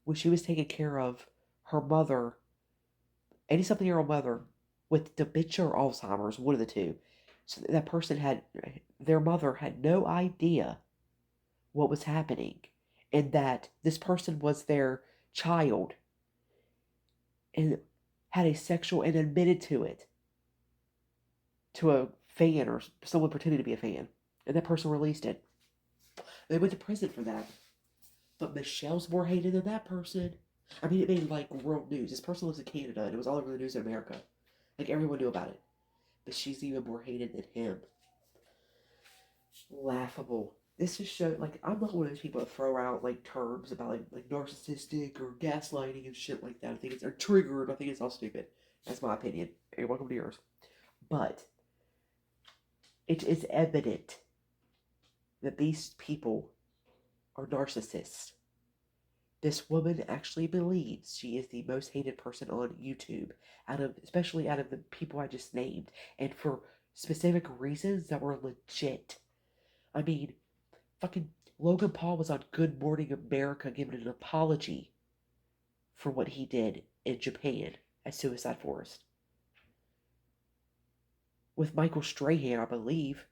When she was taking care of her mother, 80-something-year-old mother with dementia or Alzheimer's, one of the two. So that person their mother had no idea what was happening, and that this person was their child, and had a sexual and admitted to it to a fan or someone pretending to be a fan, and that person released it. They went to prison for that. But Michelle's more hated than that person. I mean, it made like world news. This person lives in Canada, and it was all over the news in America. Like everyone knew about it. But she's even more hated than him. Laughable. This just showed, like, I'm not one of those people that throw out like terms about like narcissistic or gaslighting and shit like that. I think it's or triggered. I think it's all stupid. That's my opinion. You're welcome to yours. But it is evident that these people are narcissists. This woman actually believes she is the most hated person on YouTube, especially out of the people I just named, and for specific reasons that were legit. I mean, fucking Logan Paul was on Good Morning America giving an apology for what he did in Japan at Suicide Forest. With Michael Strahan, I believe,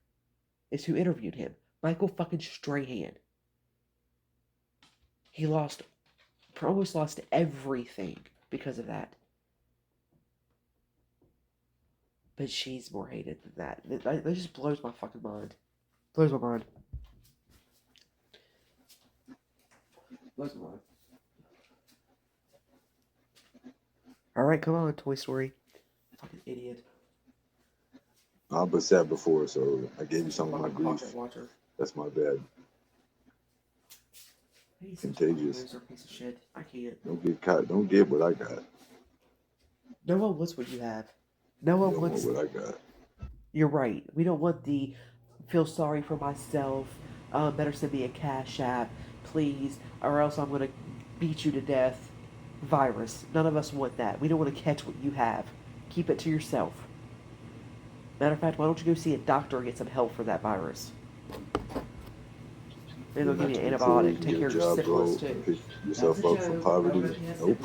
is who interviewed him. Michael fucking Strahan. He almost lost everything because of that. But she's more hated than that. That just blows my fucking mind. Blows my mind. Blows my mind. Alright, come on, Toy Story. Fucking idiot. I've been sad before, so I gave you some of my grief. That's my bad. He's Contagious. Piece of shit. I can't. Don't get caught. Don't get what I got. No one wants what you have. No one wants what I got. You're right. We don't want the feel sorry for myself. Better send me a cash app, please, or else I'm gonna beat you to death. Virus. None of us want that. We don't want to catch what you have. Keep it to yourself. Matter of fact, why don't you go see a doctor and get some help for that virus? Maybe they'll give you an antibiotic. Take care of your syphilis too. Pick yourself up from poverty. Nope.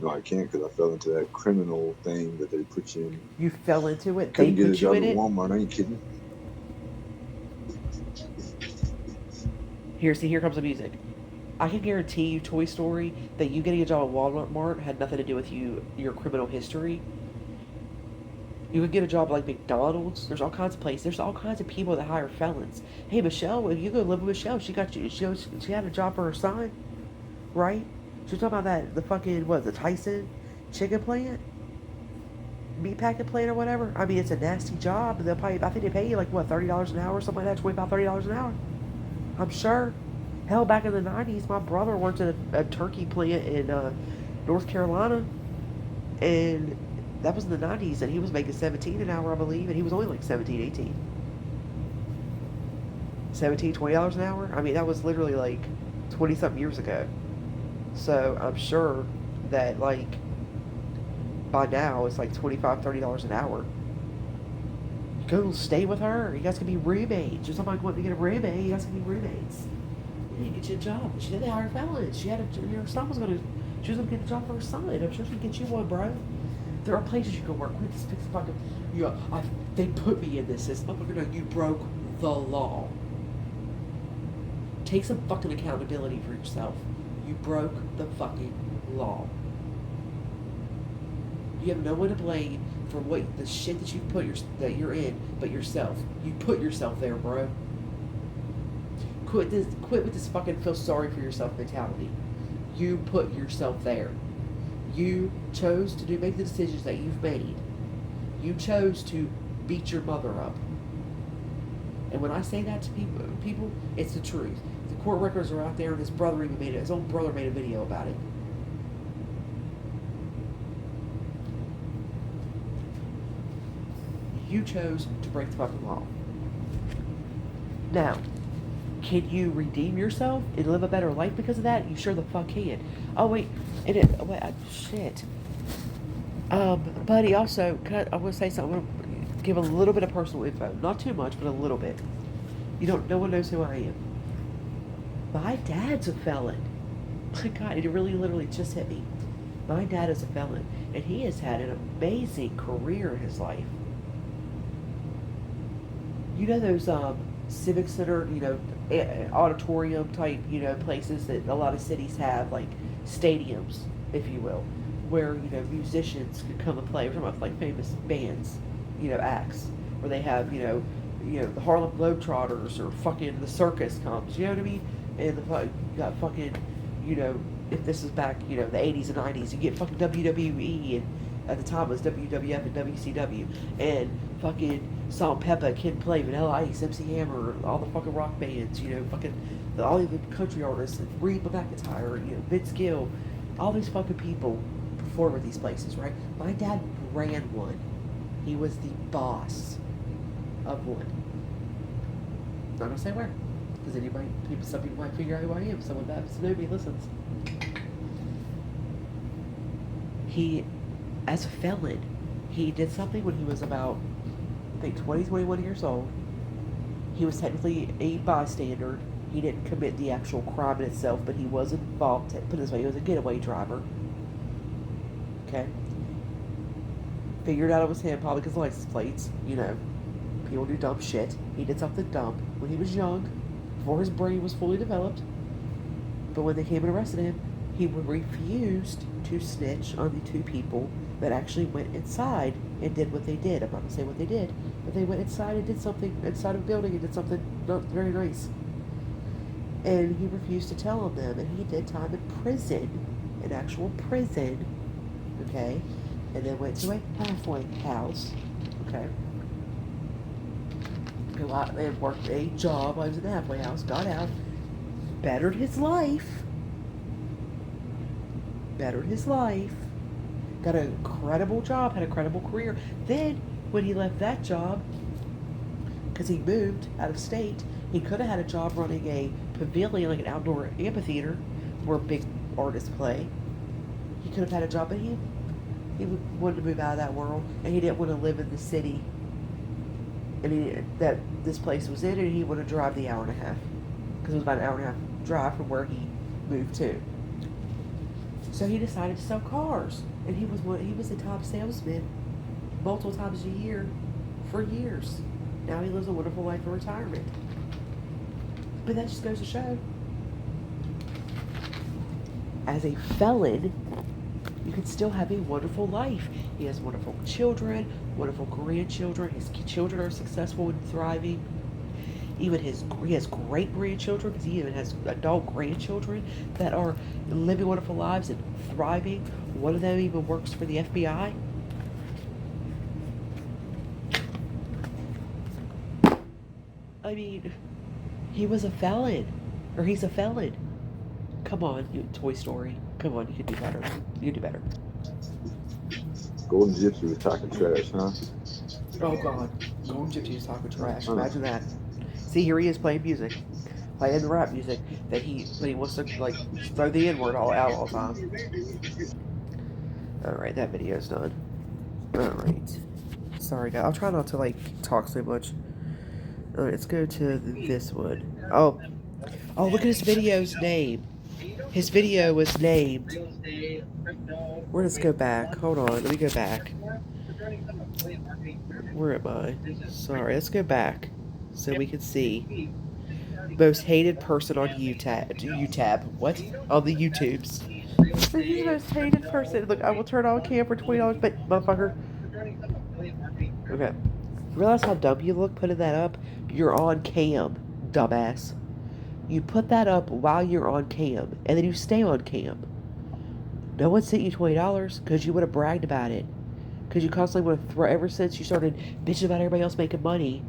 No, I can't because I fell into that criminal thing that they put you in. You fell into it? Couldn't get a job at Walmart. I ain't kidding. Here comes the music. I can guarantee you, Toy Story, that you getting a job at Walmart had nothing to do with your criminal history. You could get a job like McDonald's. There's all kinds of places. There's all kinds of people that hire felons. Hey, Michelle, if you go live with Michelle, she got you. She had a job for her son, right? She was talking about the fucking the Tyson chicken plant, meatpacking plant or whatever. I mean, it's a nasty job. They'll probably, I think they pay you like what, $30 an hour or something like that, $25, $30 an hour. I'm sure. Hell, back in the 90s, my brother worked at a turkey plant in North Carolina, and that was in the 90s, and he was making $17 an hour, I believe, and he was only like 17, 18. $17, $20 an hour? I mean, that was literally like 20-something years ago. So I'm sure that, like, by now, it's like $25, $30 an hour. Go stay with her. You guys can be roommates. Or somebody wanting to get a roommate, you guys can be roommates. You get you a job. She did hire felons. She had her son was gonna get a job for her son. I'm sure she can get you one, bro. There are places you can work. We just fix the fucking. They put me in this system. You broke the law. Take some fucking accountability for yourself. You broke the fucking law. You have no one to blame for what the shit that that you're in, but yourself. You put yourself there, bro. Quit with this fucking feel sorry for yourself mentality. You put yourself there. You chose to make the decisions that you've made. You chose to beat your mother up. And when I say that to people, it's the truth. The court records are out there, and his own brother made a video about it. You chose to break the fucking law. Now, can you redeem yourself and live a better life because of that? You sure the fuck can. Oh wait, shit. Buddy, also, I want to say something. I'm going to give a little bit of personal info. Not too much, but a little bit. No one knows who I am. My dad's a felon. My God, it really literally just hit me. My dad is a felon, and he has had an amazing career in his life. You know those civic center, auditorium type, places that a lot of cities have, like stadiums, if you will, where, musicians could come and play. We're talking about like famous bands, acts, where they have, the Harlem Globetrotters or fucking the circus comes, you know what I mean? And you got fucking, if this is back, the 80s and 90s, you get fucking WWE, and at the time it was WWF and WCW, and fucking Salt and Peppa, Kid Play, Vanilla Ice, MC Hammer, all the fucking rock bands, all the country artists, Reba McEntire, Vince Gill, all these fucking people perform at these places, right? My dad ran one. He was the boss of one. I'm not gonna say where, because some people might figure out who I am. Someone that knows me listens. He, as a felon, he did something when he was about, I think, 20, 21 years old. He was technically a bystander. He didn't commit the actual crime in itself, but he was involved. Put it this way, he was a getaway driver. Okay? Figured out it was him, probably because of license plates. You know, people do dumb shit. He did something dumb when he was young, before his brain was fully developed. But when they came and arrested him, he refused to snitch on the two people that actually went inside and did what they did. I'm not going to say what they did, but they went inside and did something inside of a building and did something not very nice. And he refused to tell them, and he did time in prison, an actual prison, okay? And then went to a halfway house, okay? And worked a job. I was in the halfway house, got out, bettered his life, got an incredible job, had a credible career. Then, when he left that job, because he moved out of state, he could have had a job running a pavilion, like an outdoor amphitheater, where big artists play. He could have had a job, but he wanted to move out of that world, and he didn't want to live in the city and that this place was in, and he wanted to drive the hour and a half, because it was about an hour and a half drive from where he moved to. So he decided to sell cars, and he was a top salesman multiple times a year for years. Now he lives a wonderful life in retirement. But that just goes to show, as a felon, you can still have a wonderful life. He has wonderful children, wonderful grandchildren. His children are successful and thriving. He has great grandchildren, because he even has adult grandchildren that are living wonderful lives and thriving. One of them even works for the FBI. I mean, he was a felon, or he's a felon. Come on, Toy Story. Come on, you can do better. You can do better. Golden Gypsy was talking trash, huh? Oh God, Golden Gypsy was talking trash. Imagine that. See, here he is playing music, playing the rap music that he wants to like throw the N-word all out all the time. All right, that video's done. All right. Sorry, guys. I'll try not to like talk so much. All right, let's go to this one. Oh, look at his video's name. His video was named. Let's go back. Hold on, let me go back. Where am I? Sorry, let's go back so we can see. Most hated person on UTab. What? On the YouTubes. He's the most hated person. Look, I will turn on cam for $20, but motherfucker. Okay. Realize how dumb you look putting that up? You're on cam, dumbass. You put that up while you're on cam, and then you stay on cam. No one sent you $20 because you would have bragged about it. Because you constantly would have thrown, ever since you started bitching about everybody else making money,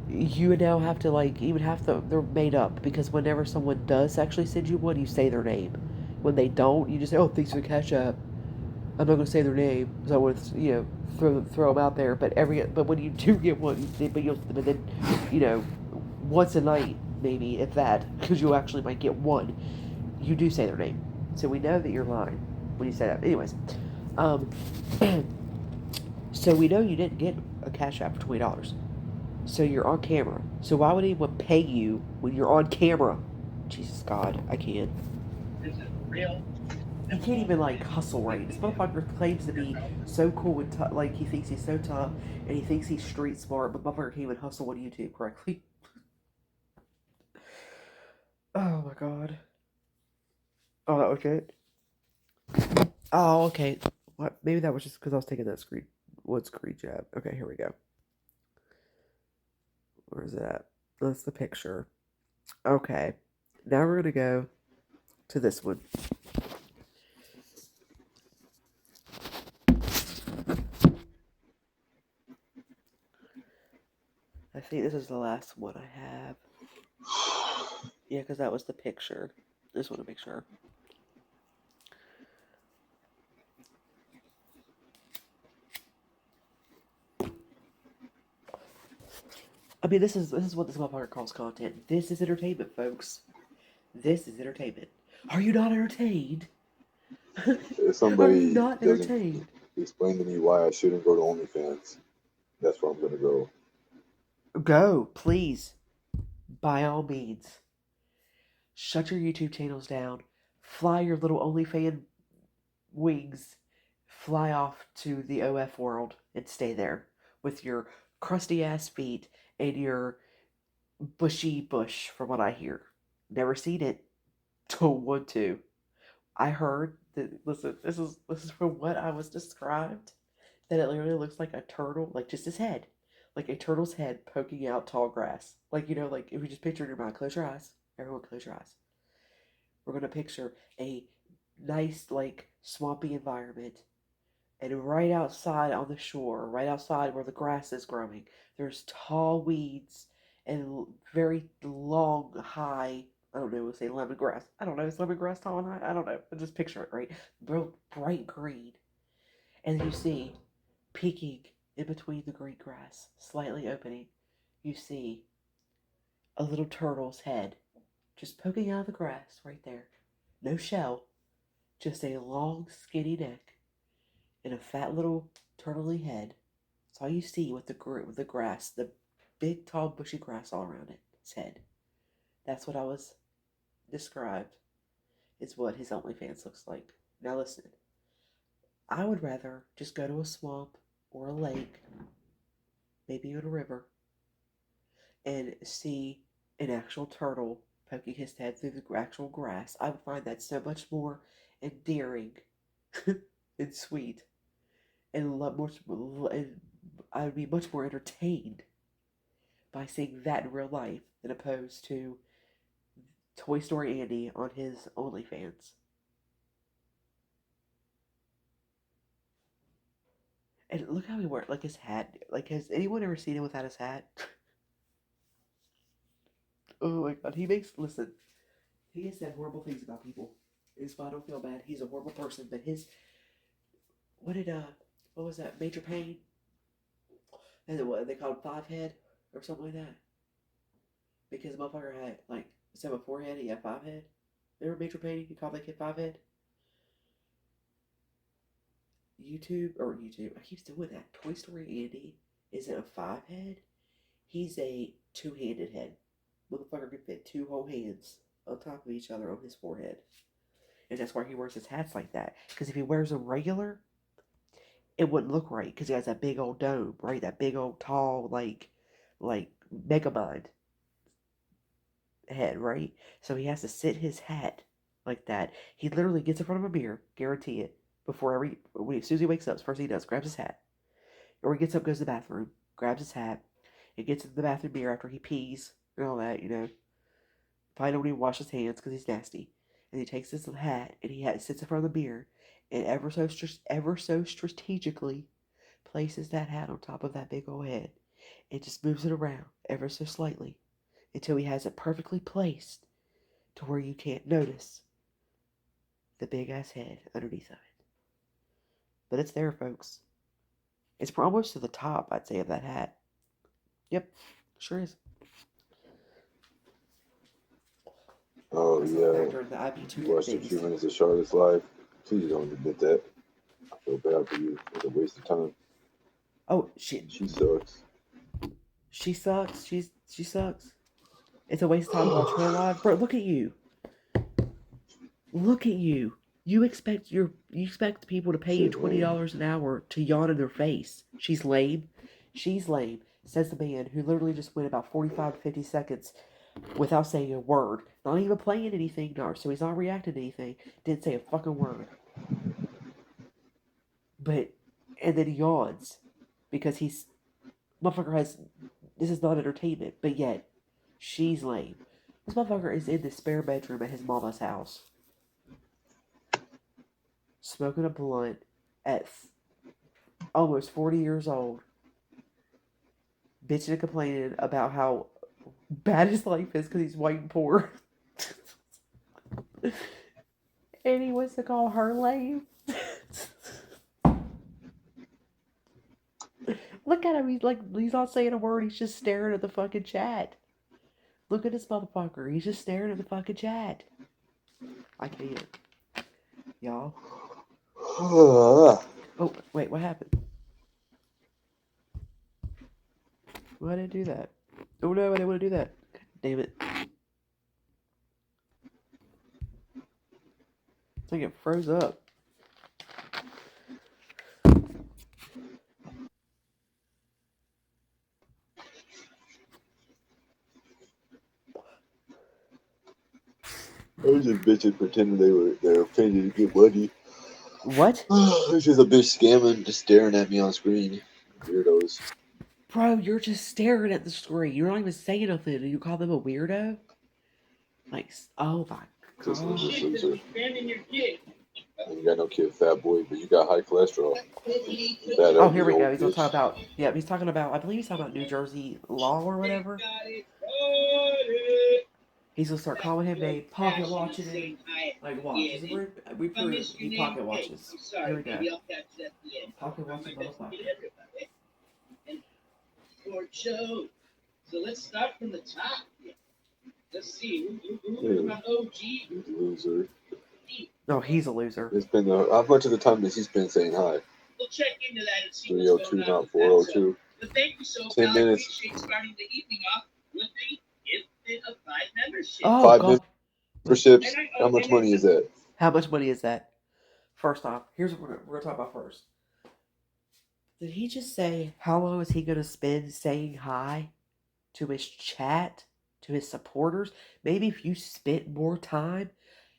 you now have to, like, even have to, they're made up. Because whenever someone does actually send you one, you say their name. When they don't, you just say, oh, thanks for the Cash App. I'm not going to say their name, because I want to, you know, throw them out there. But when you do get one, but then, you know, once a night, maybe, if that, because you actually might get one, you do say their name. So we know that you're lying when you say that. Anyways, so we know you didn't get a Cash App for $20. So you're on camera. So why would anyone pay you when you're on camera? Jesus God, I can't. This is real. He can't even, like, hustle right. This motherfucker claims to be so cool and like, he thinks he's so tough, and he thinks he's street smart, but motherfucker can't even hustle on YouTube correctly. Oh my God. Oh, that was it? Oh, okay. What? Maybe that was just because I was taking that screen jab. Okay, here we go. Where is it at? That's the picture. Okay. Now we're going to go to this one. I think this is the last one I have. Yeah, because that was the picture. Just want to make sure. I mean, this is what this motherfucker calls content. This is entertainment, folks. This is entertainment. Are you not entertained? If I'm somebody not doesn't entertained. explain to me why I shouldn't go to OnlyFans, that's where I'm gonna go. Go, please. By all means. Shut your YouTube channels down. Fly your little OnlyFan wings. Fly off to the OF world and stay there with your crusty ass feet and your bushy bush, from what I hear. Never seen it. Don't want to. I heard that. Listen, this is from what I was described. That it literally looks like a turtle, like just his head, like a turtle's head poking out tall grass. Like like if you just picture it in your mind, close your eyes. Everyone, close your eyes. We're gonna picture a nice, like swampy environment, and right outside on the shore, right outside where the grass is growing, there's tall weeds and very long, high. I don't know. We'll say lemongrass. I don't know. Is lemongrass tall and high? I don't know. But just picture it, right? Bright green, and you see peeking in between the green grass, slightly opening, you see a little turtle's head just poking out of the grass right there. No shell, just a long, skinny neck and a fat little turtley head. That's all you see with the grass, the big, tall, bushy grass all around it. Its head. That's what I was described. Is what his OnlyFans looks like. Now listen, I would rather just go to a swamp or a lake, maybe in a river, and see an actual turtle poking his head through the actual grass. I would find that so much more endearing and sweet, and and I would be much more entertained by seeing that in real life than opposed to Toy Story Andy on his OnlyFans. And look how he wears, like his hat. Like, has anyone ever seen him without his hat? Oh my god, listen, he has said horrible things about people. It's why I don't feel bad. He's a horrible person, but what did, what was that, Major Payne? And what, they called him Five Head? Or something like that? Because the motherfucker had, like, instead of a forehead, he had five head. Remember Major Payne? He called that kid Five Head? YouTube. I keep doing that. Toy Story Andy isn't a five head. He's a two-handed head. Motherfucker can fit two whole hands on top of each other on his forehead. And that's why he wears his hats like that. Because if he wears them regular, it wouldn't look right. Because he has that big old dome, right? That big old tall, like Megamind head, right? So he has to sit his hat like that. He literally gets in front of a mirror, guarantee it. As soon as he wakes up, first thing he does, grabs his hat. Or he gets up, goes to the bathroom, grabs his hat, and gets in the bathroom mirror after he pees and all that, Probably don't even wash his hands because he's nasty. And he takes his hat and sits in front of the mirror and ever so strategically places that hat on top of that big old head and just moves it around ever so slightly until he has it perfectly placed to where you can't notice the big ass head underneath of it. But it's there, folks. It's almost to the top, I'd say, of that hat. Yep, sure is. Oh That's not yeah, factor in the IP2 you watched a things. few minutes of Charlotte's Live. Please don't admit that. I feel bad for you. It's a waste of time. Oh shit, She sucks. she sucks. She sucks. It's a waste of time to watch her live, bro. Look at you. Look at you. You expect people to pay you Shit, man. $20 an hour to yawn in their face. She's lame. She's lame. Says the man who literally just went about 45 to 50 seconds without saying a word. Not even playing anything, no, so he's not reacting to anything. Didn't say a fucking word. And then he yawns because motherfucker this is not entertainment, but yet, she's lame. This motherfucker is in the spare bedroom at his mama's house, smoking a blunt at almost 40 years old, bitching and complaining about how bad his life is because he's white and poor. And he wants to call her lame. Look at him. He's not saying a word. He's just staring at the fucking chat. Look at this motherfucker. He's just staring at the fucking chat. I can't. Y'all. Oh, wait, what happened? Why did I do that? Oh no, I didn't want to do that. God damn it. I think it froze up. I was just bitches pretending they were offended to get money. What? It's just a bitch scamming, just staring at me on screen. Weirdos. Bro, you're just staring at the screen. You're not even saying nothing. And you call them a weirdo? Like, oh my Just god. loser. You got no kid, fat boy, but you got high cholesterol. Fat Oh, ugly here we go. old He's gonna talk bitch. about. Yeah, he's talking about. I believe he's talking about New Jersey law or whatever. He's gonna start calling him a pocket watching him. Like, watch. This is where we prove he pocket watches. Here we go. Pocket watching motherfucker. Show. So let's start from the top. Let's see. Who's my OG? Loser. No, he's a loser. It's been how much of the time does he spend saying hi? We'll check into that and see 302, not 402. But thank you so 10 minutes. I appreciate starting the evening off with a gift of 5 memberships. Oh, 5 God. memberships. How much money is that? How much money is that? First off, here's what we're gonna talk about first. Did he just say how long is he gonna spend saying hi to his chat, to his supporters? Maybe if you spent more time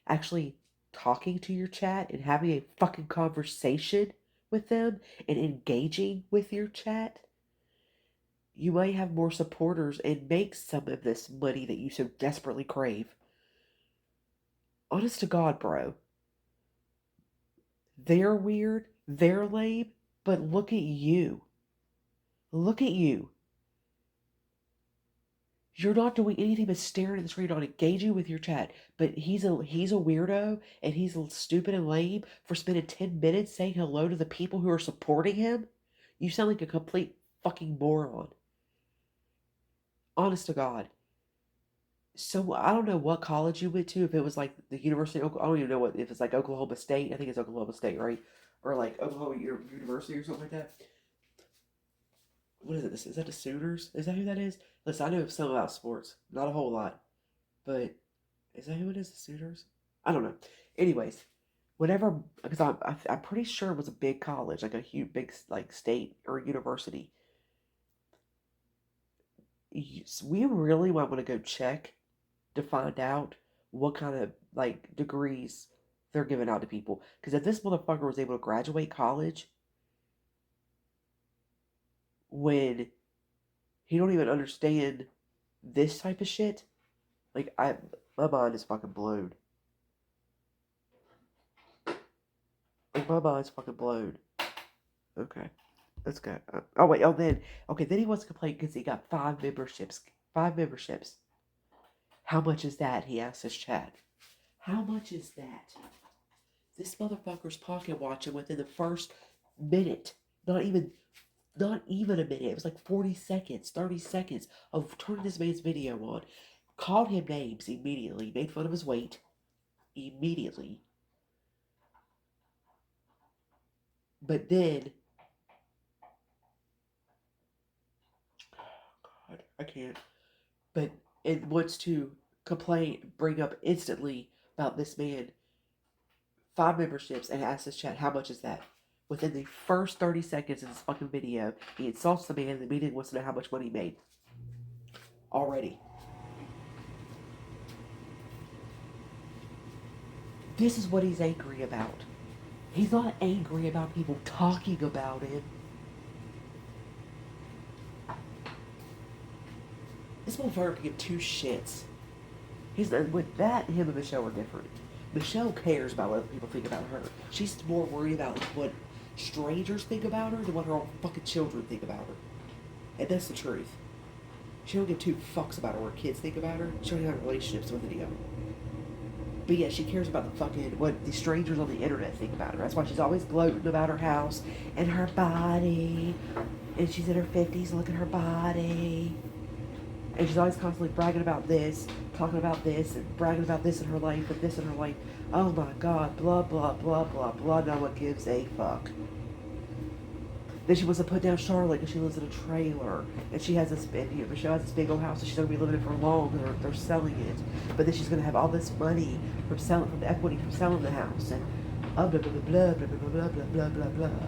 actually talking to your chat and having a fucking conversation with them and engaging with your chat, you might have more supporters and make some of this money that you so desperately crave. Honest to God, bro. They're weird, they're lame, but look at you. Look at you. You're not doing anything but staring at the screen, not engaging with your chat. But he's a weirdo and he's stupid and lame for spending 10 minutes saying hello to the people who are supporting him. You sound like a complete fucking moron. Honest to God. So I don't know what college you went to. If it was like the University of I don't even know what if it's like Oklahoma State. I think it's Oklahoma State, right? Or like Oklahoma University or something like that. What is it? Is that the Sooners? Is that who that is? Listen, I know some about sports, not a whole lot, but is that who it is? The Sooners? I don't know. Anyways, whenever because I'm pretty sure it was a big college, like a huge big like state or university. We really might want to go check to find out what kind of like degrees they're giving out to people. Because if this motherfucker was able to graduate college when he don't even understand this type of shit, like my mind is fucking blown. Like my mind's fucking blown. Okay, let's go. Oh wait, then he wants to complain because he got 5 memberships. 5 memberships. How much is that? He asked his chat. How much is that? This motherfucker's pocket watching within the first minute. Not even a minute. It was like 40 seconds, 30 seconds of turning this man's video on. Called him names immediately. Made fun of his weight. Immediately. But then... God, I can't. But it wants to bring up instantly about this man. 5 memberships and asks his chat, how much is that? Within the first 30 seconds of this fucking video, he insults the man and immediately wants to know how much money he made. Already. This is what he's angry about. He's not angry about people talking about him. This motherfucker can give 2 shits. With that, him and Michelle are different. Michelle cares about what other people think about her. She's more worried about what strangers think about her than what her own fucking children think about her. And that's the truth. She don't give 2 fucks about what her kids think about her. She don't have relationships with any of them. But yeah, she cares about what the strangers on the internet think about her. That's why she's always gloating about her house and her body. And she's in her 50s, look at her body. And she's always constantly bragging about this, talking about this, and bragging about this in her life, and this in her life. Oh my god, blah, blah, blah, blah, blah. No one gives a fuck. Then she wants to put down Charlotte because she lives in a trailer. And she has this, Michelle has this big old house, so she's going to be living in it for long. They're selling it. But then she's going to have all this money from the equity from selling the house. And blah, blah, blah, blah, blah, blah, blah, blah, blah, blah, blah.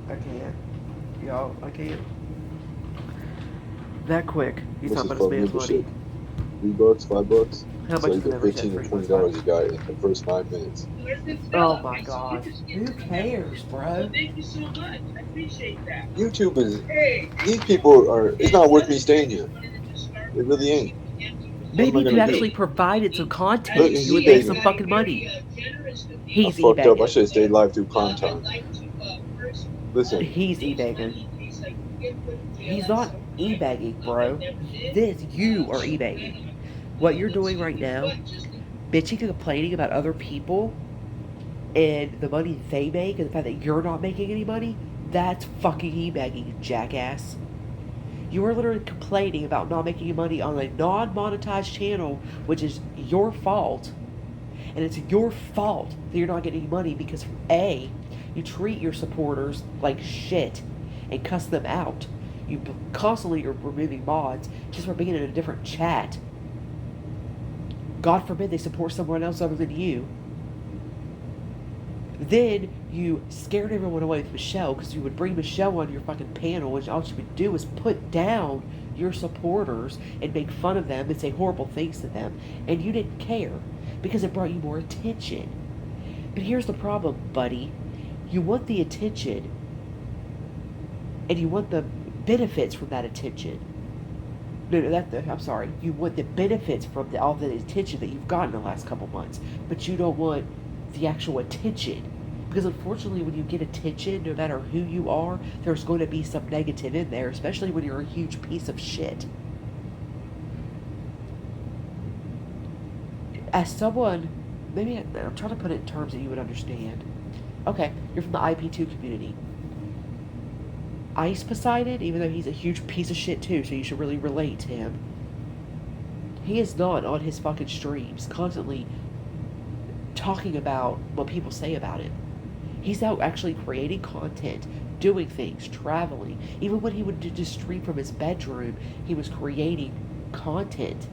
I can't. Y'all, I can't. That quick. He's talking about his man's money. $3, $5. How So much you is the get membership? 15 or $20 you got in the first 9 minutes. Oh my god. Who cares, bro? Thank you so much. I appreciate that. YouTube is, these people are, it's not worth me staying here. It really ain't. Maybe if you actually provided some content, Look, you would make some fucking money. He's I fucked up. I eBay. should have stayed live through prime time. Listen. He's eBaying. He's not eBaying, bro. You are eBaying. What you're doing right now, bitching and complaining about other people and the money they make and the fact that you're not making any money, that's fucking eBaying, you jackass. You are literally complaining about not making money on a non-monetized channel, which is your fault. And it's your fault that you're not getting any money because A, you treat your supporters like shit and cuss them out. You constantly are removing mods just for being in a different chat. God forbid they support someone else other than you. Then you scared everyone away with Michelle because you would bring Michelle on your fucking panel, which all she would do is put down your supporters and make fun of them and say horrible things to them. And you didn't care because it brought you more attention. But here's the problem, buddy. You want the attention and you want the benefits from that attention. I'm sorry. You want the benefits from all the attention that you've gotten in the last couple months, but you don't want the actual attention. Because unfortunately, when you get attention, no matter who you are, there's going to be some negative in there, especially when you're a huge piece of shit. As someone, maybe I'm trying to put it in terms that you would understand. Okay, you're from the IP2 community. Ice Poseidon, even though he's a huge piece of shit too, so you should really relate to him. He is not on his fucking streams constantly talking about what people say about him. He's out actually creating content, doing things, traveling. Even when he would just stream from his bedroom, he was creating content.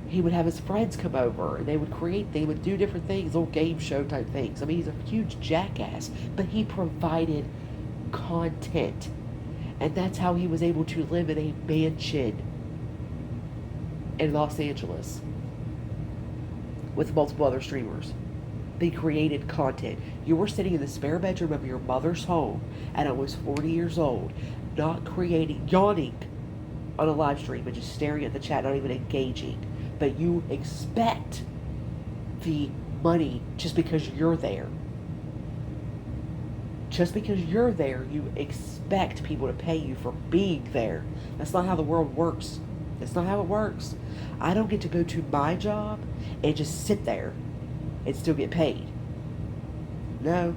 He would have his friends come over and they would do different things, little game show type things. I mean, he's a huge jackass, but he provided content. And that's how he was able to live in a mansion in Los Angeles with multiple other streamers. They created content. You were sitting in the spare bedroom of your mother's home at almost 40 years old, not creating, yawning on a live stream, but just staring at the chat, not even engaging. But you expect the money just because you're there. Just because you're there, you expect people to pay you for being there. That's not how the world works. That's not how it works. I don't get to go to my job and just sit there and still get paid. No.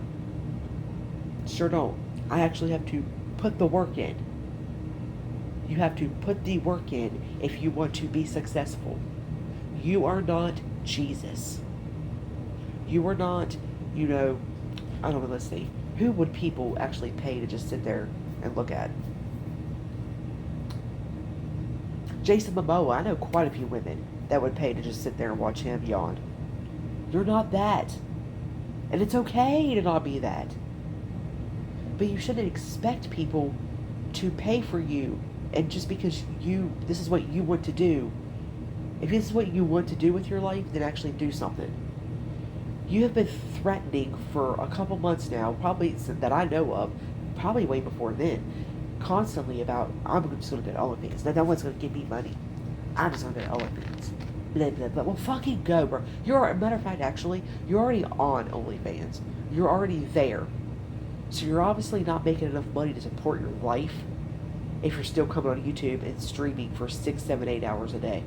Sure don't. I actually have to put the work in. You have to put the work in if you want to be successful. You are not Jesus. You are not, I don't know, let's see. Who would people actually pay to just sit there and look at? Jason Momoa, I know quite a few women that would pay to just sit there and watch him yawn. You're not that. And it's okay to not be that. But you shouldn't expect people to pay for you and just because this is what you want to do. If this is what you want to do with your life, then actually do something. You have been threatening for a couple months now, probably that I know of, probably way before then, constantly about, I'm just going to get OnlyFans. No one's going to give me money. I'm just going to get OnlyFans. Blah, blah, blah. Well, fucking go, bro. Matter of fact, actually, you're already on OnlyFans. You're already there. So you're obviously not making enough money to support your life if you're still coming on YouTube and streaming for 6, 7, 8 hours a day.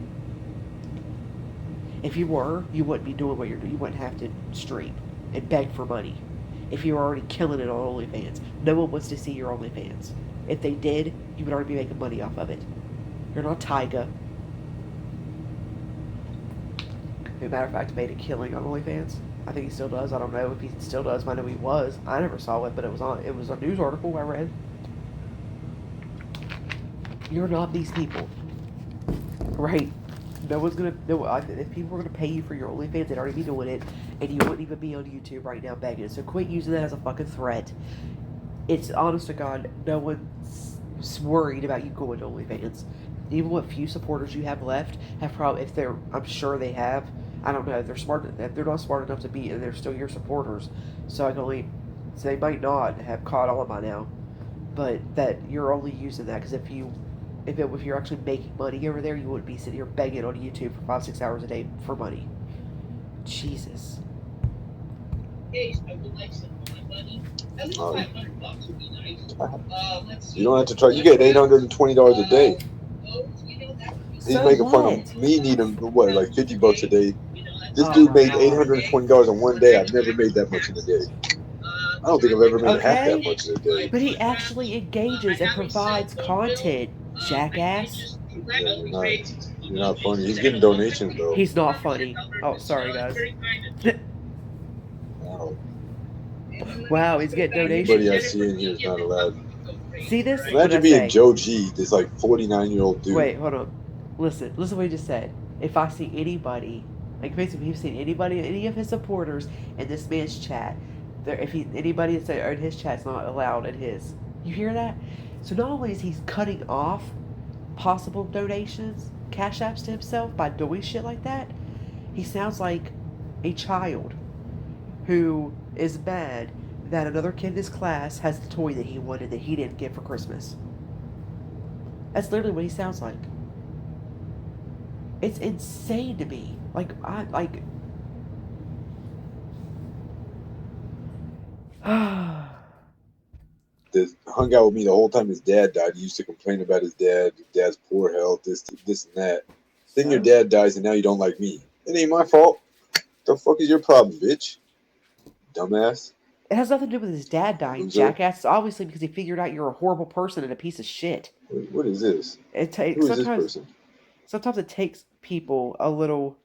If you were, you wouldn't be doing what you're doing. You wouldn't have to stream and beg for money. if you were already killing it on OnlyFans. No one wants to see your OnlyFans. If they did, you would already be making money off of it. You're not Tyga, who, matter of fact, made a killing on OnlyFans. I think he still does. I don't know if he still does. I know he was. I never saw it, but it was a news article I read. You're not these people, right? No one's gonna. No, if people were gonna pay you for your OnlyFans, they'd already be doing it, and you wouldn't even be on YouTube right now begging. So quit using that as a fucking threat. It's honest to God, no one's worried about you going to OnlyFans. Even what few supporters you have left have probably, if they're, I'm sure they have. I don't know. They're smart. They're not smart enough to be, and they're still your supporters. So I can only, so they might not have caught on by now, but that you're only using that because if you're actually making money over there, you wouldn't be sitting here begging on YouTube for 5-6 hours a day for money. Jesus. Hey, I would like some money. At least $500 would be nice. Let's see. You don't have to try. You get $820 a day. He's making fun of me needing what, like $50 a day. This dude made $820 in one day. I've never made that much in a day. I don't think I've ever made half that much in a day. But he actually engages and provides content, jackass. Yeah, you're not funny. He's getting donations though. He's not funny. Oh, sorry guys. Wow. Wow, he's getting donations. Anybody I see in here is not allowed. See this? Imagine being Joe G, this like 49-year-old dude. Wait, hold on. Listen what he just said. If I see anybody, like basically, if he's seen anybody, any of his supporters in this man's chat, anybody that's in his chat's not allowed in his. You hear that? So not only is he cutting off possible donations, cash apps to himself by doing shit like that, he sounds like a child who is mad that another kid in his class has the toy that he wanted that he didn't get for Christmas. That's literally what he sounds like. It's insane to me. That hung out with me the whole time his dad died. He used to complain about his dad's poor health, this and that. Then your dad dies and now you don't like me. It ain't my fault. The fuck is your problem, bitch? Dumbass. It has nothing to do with his dad dying, jackass. It's obviously because he figured out you're a horrible person and a piece of shit. What is this? Who is this person? Sometimes it takes people a little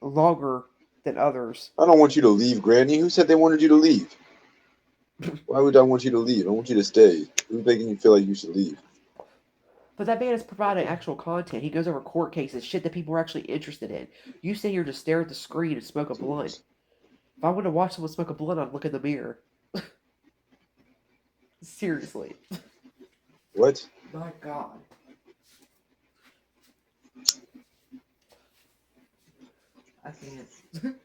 longer than others. I don't want you to leave, Granny. Who said they wanted you to leave? Why would I want you to leave? I want you to stay. Who's making you feel like you should leave? But that man is providing actual content. He goes over court cases, shit that people are actually interested in. You sit here to stare at the screen and smoke a blunt. If I wanted to watch someone smoke a blunt, I'd look in the mirror. Seriously. What? My God. I can't.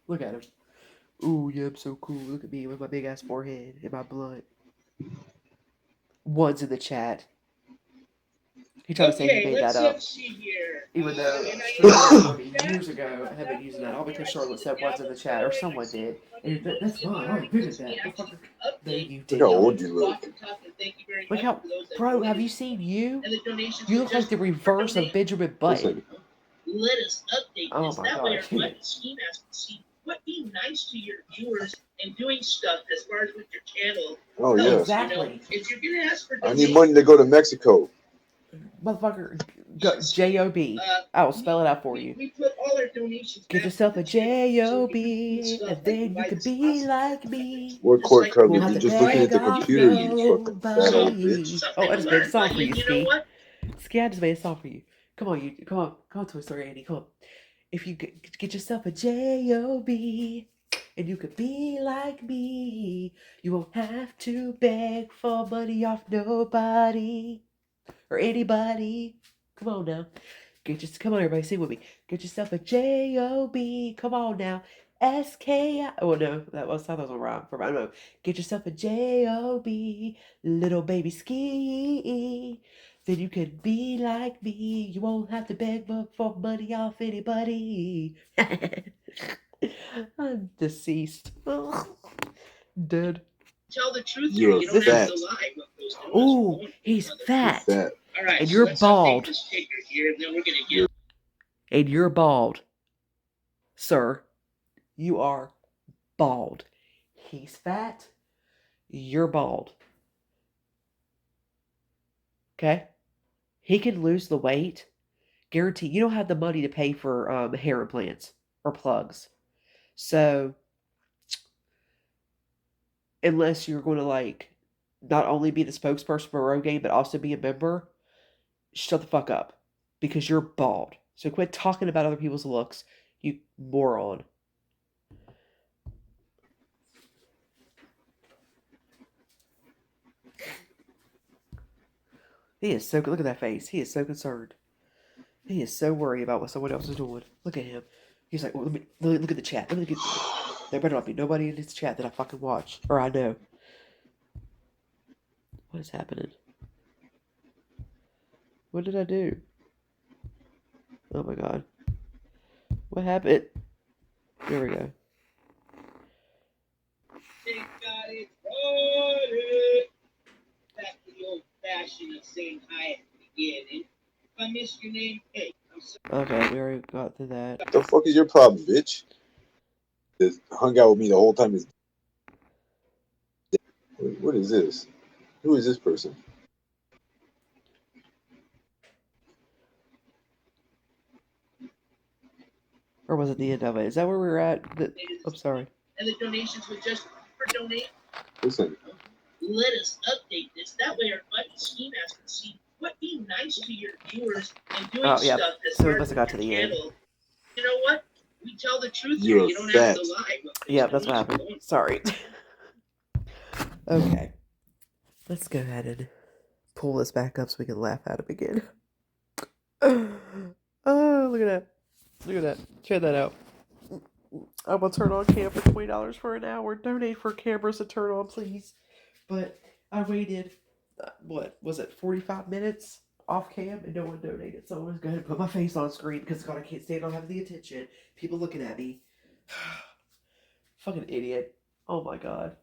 Look at him. Ooh, yeah, I'm so cool. Look at me with my big ass forehead and my blunt. One's in the chat. He tried to say he made that up. Even though years ago I have been using that all because Charlotte said one's in the chat, or someone did. And that's fine. I already figured that. No, you did. Look how old you look. Look how, bro. Have you seen you? You look like the reverse of Benjamin Button. Let us update oh this. My that God. way everybody at SkiMask can see what being nice to your viewers and doing stuff as far as with your channel. Oh, yeah. Exactly. You know, if you're going to ask for I need money to go to Mexico. Motherfucker, J-O-B. I will spell it out for you. We put all our donations. Get yourself a J-O-B, and then you can be like me. What court cover? You're just looking at the computer, you fucking fat old bitch. Oh, I just made a song for you, Ski. Ski, I just made a song for you. Come on, Toy Story Andy, come on. If you get yourself a J-O-B, and you could be like me, you won't have to beg for money off nobody or anybody. Come on now. Come on, everybody, sing with me. Get yourself a J-O-B. Come on now. S-K-I. Oh, no, I thought that was a rhyme. I don't know. Get yourself a J-O-B. Little baby ski. Then you can be like me. You won't have to beg for money off anybody. I'm deceased. Dead. Tell the truth. You're you don't fat. have to lie. Ooh, he's fat. You're fat. All right, And so you're bald. Here, and then we're gonna get... And you're bald. Sir, you are bald. he's fat, you're bald. Okay? He can lose the weight. Guarantee you don't have the money to pay for hair implants or plugs. So, unless you're going to like not only be the spokesperson for Rogaine, but also be a member, shut the fuck up. Because you're bald. So quit talking about other people's looks, you moron. He is so, look at that face. He is so concerned. He is so worried about what someone else is doing. Look at him. He's like, well, let me look at the chat. Let me get. There better not be nobody in this chat that I fucking watch or I know. What is happening? What did I do? Oh my god. What happened? There we go. They got it started. Back to the old fashioned of saying hi at the beginning. If I missed your name, hey, I'm sorry. Okay, we already got through that. What the fuck is your problem, bitch? That hung out with me the whole time is. What is this? Who is this person? Or was it the end of it? Is that where we were at? I'm sorry. And the donations were just for donate. Listen. Let us update this. That way our buddy SkiMask can see what being nice to your viewers and doing stuff has so we must have got to the end. You know what? We tell the truth here. You don't have to lie. Yeah, that's what happened. Sorry. Okay. Let's go ahead and pull this back up so we can laugh at him again. Oh, look at that. Look at that. Check that out. I'm going to turn on cam for $20 for an hour. Donate for cameras to turn on, please. But I waited, what was it, 45 minutes off cam and no one donated. So I'm going to go ahead and put my face on screen because God, I can't stand on having the attention. People looking at me. Fucking idiot. Oh my God.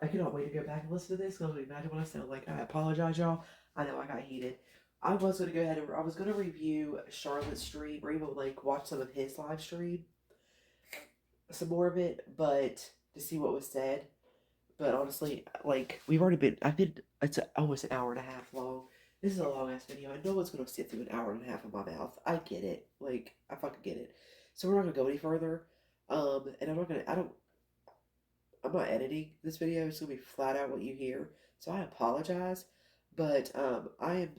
I cannot wait to go back and listen to this. Because imagine what I sound like. I apologize, y'all. I know I got heated. I was going to go ahead and I was going to review Charlotte's stream or even like watch some of his live stream. Some more of it, but to see what was said. But honestly, like, it's almost an hour and a half long. This is a long ass video. I know one's going to sit through an hour and a half of my mouth. I get it. Like, I fucking get it. So we're not going to go any further. And I'm not editing this video. It's going to be flat out what you hear. So I apologize. But, I am,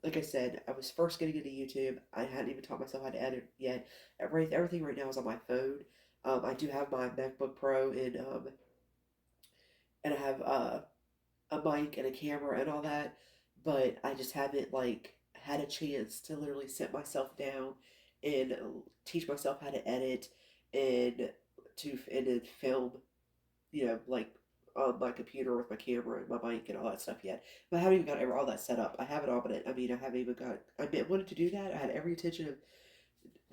like I said, I was first getting into YouTube. I hadn't even taught myself how to edit yet. Everything right now is on my phone. I do have my MacBook Pro and I have a mic and a camera and all that, but I just haven't like had a chance to literally sit myself down and teach myself how to edit and to film, like on my computer with my camera and my mic and all that stuff yet. But I haven't even got all that set up. I have it all, but I haven't even got. I wanted to do that. I had every intention of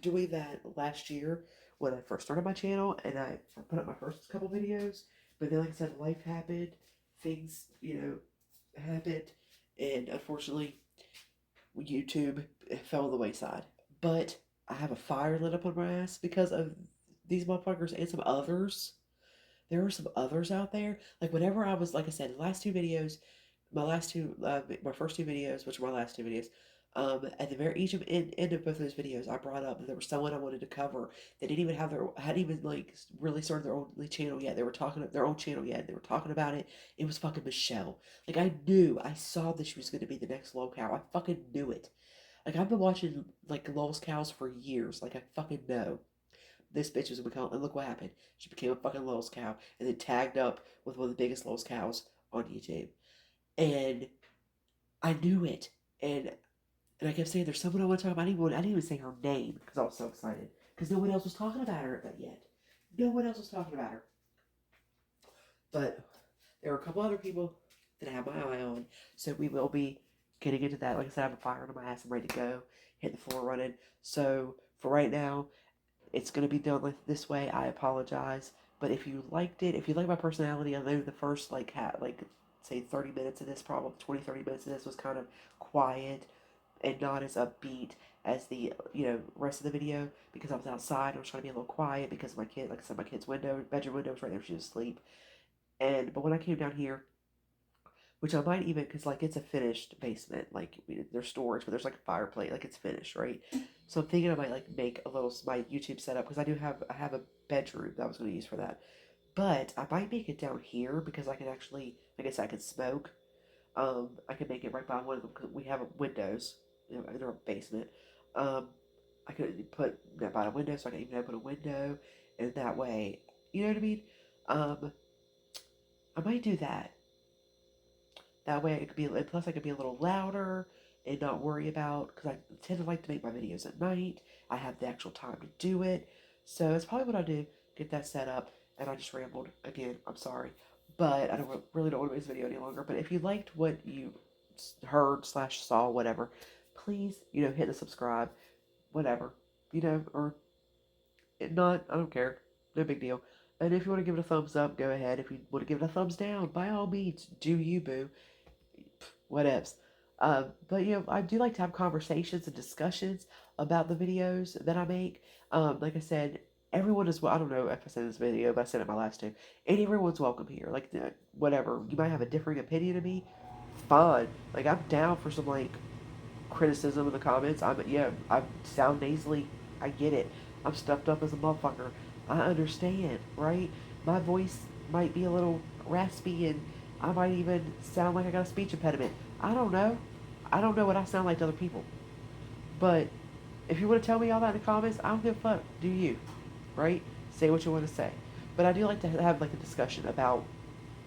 doing that last year when I first started my channel and I put up my first couple videos. But then, like I said, life happened, things, happened, and unfortunately, YouTube fell on the wayside. But I have a fire lit up on my ass because of these motherfuckers and some others. There were some others out there. Like, whenever I was, like I said, my first two videos, which were my last two videos, at the very end of both of those videos, I brought up that there was someone I wanted to cover that hadn't even like really started their own channel yet. They were talking their own channel yet. They were talking about it. It was fucking Michelle. Like I saw that she was going to be the next low cow. I fucking knew it. Like I've been watching like Low's cows for years. Like I fucking know. This bitch was become, and look what happened. She became a fucking Lowe's cow, and then tagged up with one of the biggest Lowe's cows on YouTube. And I knew it, and I kept saying, "There's someone I want to talk about." I didn't even say her name because I was so excited because no one else was talking about her yet. No one else was talking about her. But there were a couple other people that I have my eye on, so we will be getting into that. Like I said, I have a fire under my ass. I'm ready to go, hit the floor running. So for right now, it's going to be done this way. I apologize. But if you liked it, if you like my personality, I know the first, say 30 minutes of this, probably 20, 30 minutes of this was kind of quiet and not as upbeat as the, rest of the video because I was outside. I was trying to be a little quiet because my kid, like I said, my kid's bedroom window was right there. She was asleep. But when I came down here, which I might even, because like it's a finished basement, like there's storage, but there's like a fireplace, like it's finished, right? So I'm thinking I might like make a little my YouTube setup because I have a bedroom that I was going to use for that, but I might make it down here because I can actually, like I said, I can smoke. I can make it right by one of them because we have windows in our basement. Um, I could put that by a window so I can even open a window, and that way, you know what I mean. I might do that. That way it could be, plus I could be a little louder and not worry about, because I tend to like to make my videos at night. I have the actual time to do it. So it's probably what I'll do, get that set up. And I just rambled again, I'm sorry. But I really don't want to make this video any longer. But if you liked what you heard slash saw, whatever, please, hit the subscribe, whatever, or not, I don't care. No big deal. And if you want to give it a thumbs up, go ahead. If you want to give it a thumbs down, by all means, do you, boo. Whatevs. But I do like to have conversations and discussions about the videos that I make. Like I said, everyone is well. I don't know if I said in this video, but I said it in my last two. And everyone's welcome here. Like whatever, you might have a differing opinion of me. Fine. Like I'm down for some like criticism in the comments. I sound nasally. I get it. I'm stuffed up as a motherfucker. I understand, right? My voice might be a little raspy and I might even sound like I got a speech impediment. I don't know. I don't know what I sound like to other people. But if you want to tell me all that in the comments, I don't give a fuck. Do you? Right? Say what you want to say. But I do like to have like a discussion about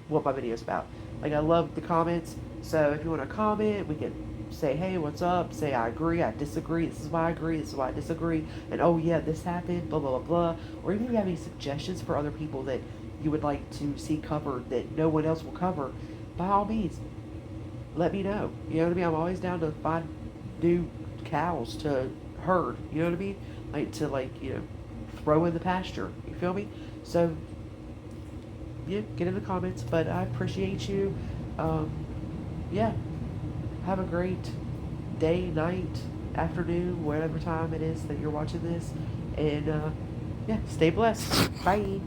what my video is about. Like I love the comments. So if you want to comment, we can say, hey, what's up? Say I agree, I disagree. This is why I agree. This is why I disagree. And oh yeah, this happened. Blah blah blah blah. Or even if you have any suggestions for other people that you would like to see covered that no one else will cover, by all means, let me know. You know what I mean? I'm always down to find new cows to herd. You know what I mean? Like to throw in the pasture. You feel me? So yeah, get in the comments. But I appreciate you. Yeah, have a great day, night, afternoon, whatever time it is that you're watching this. And yeah, stay blessed. Bye.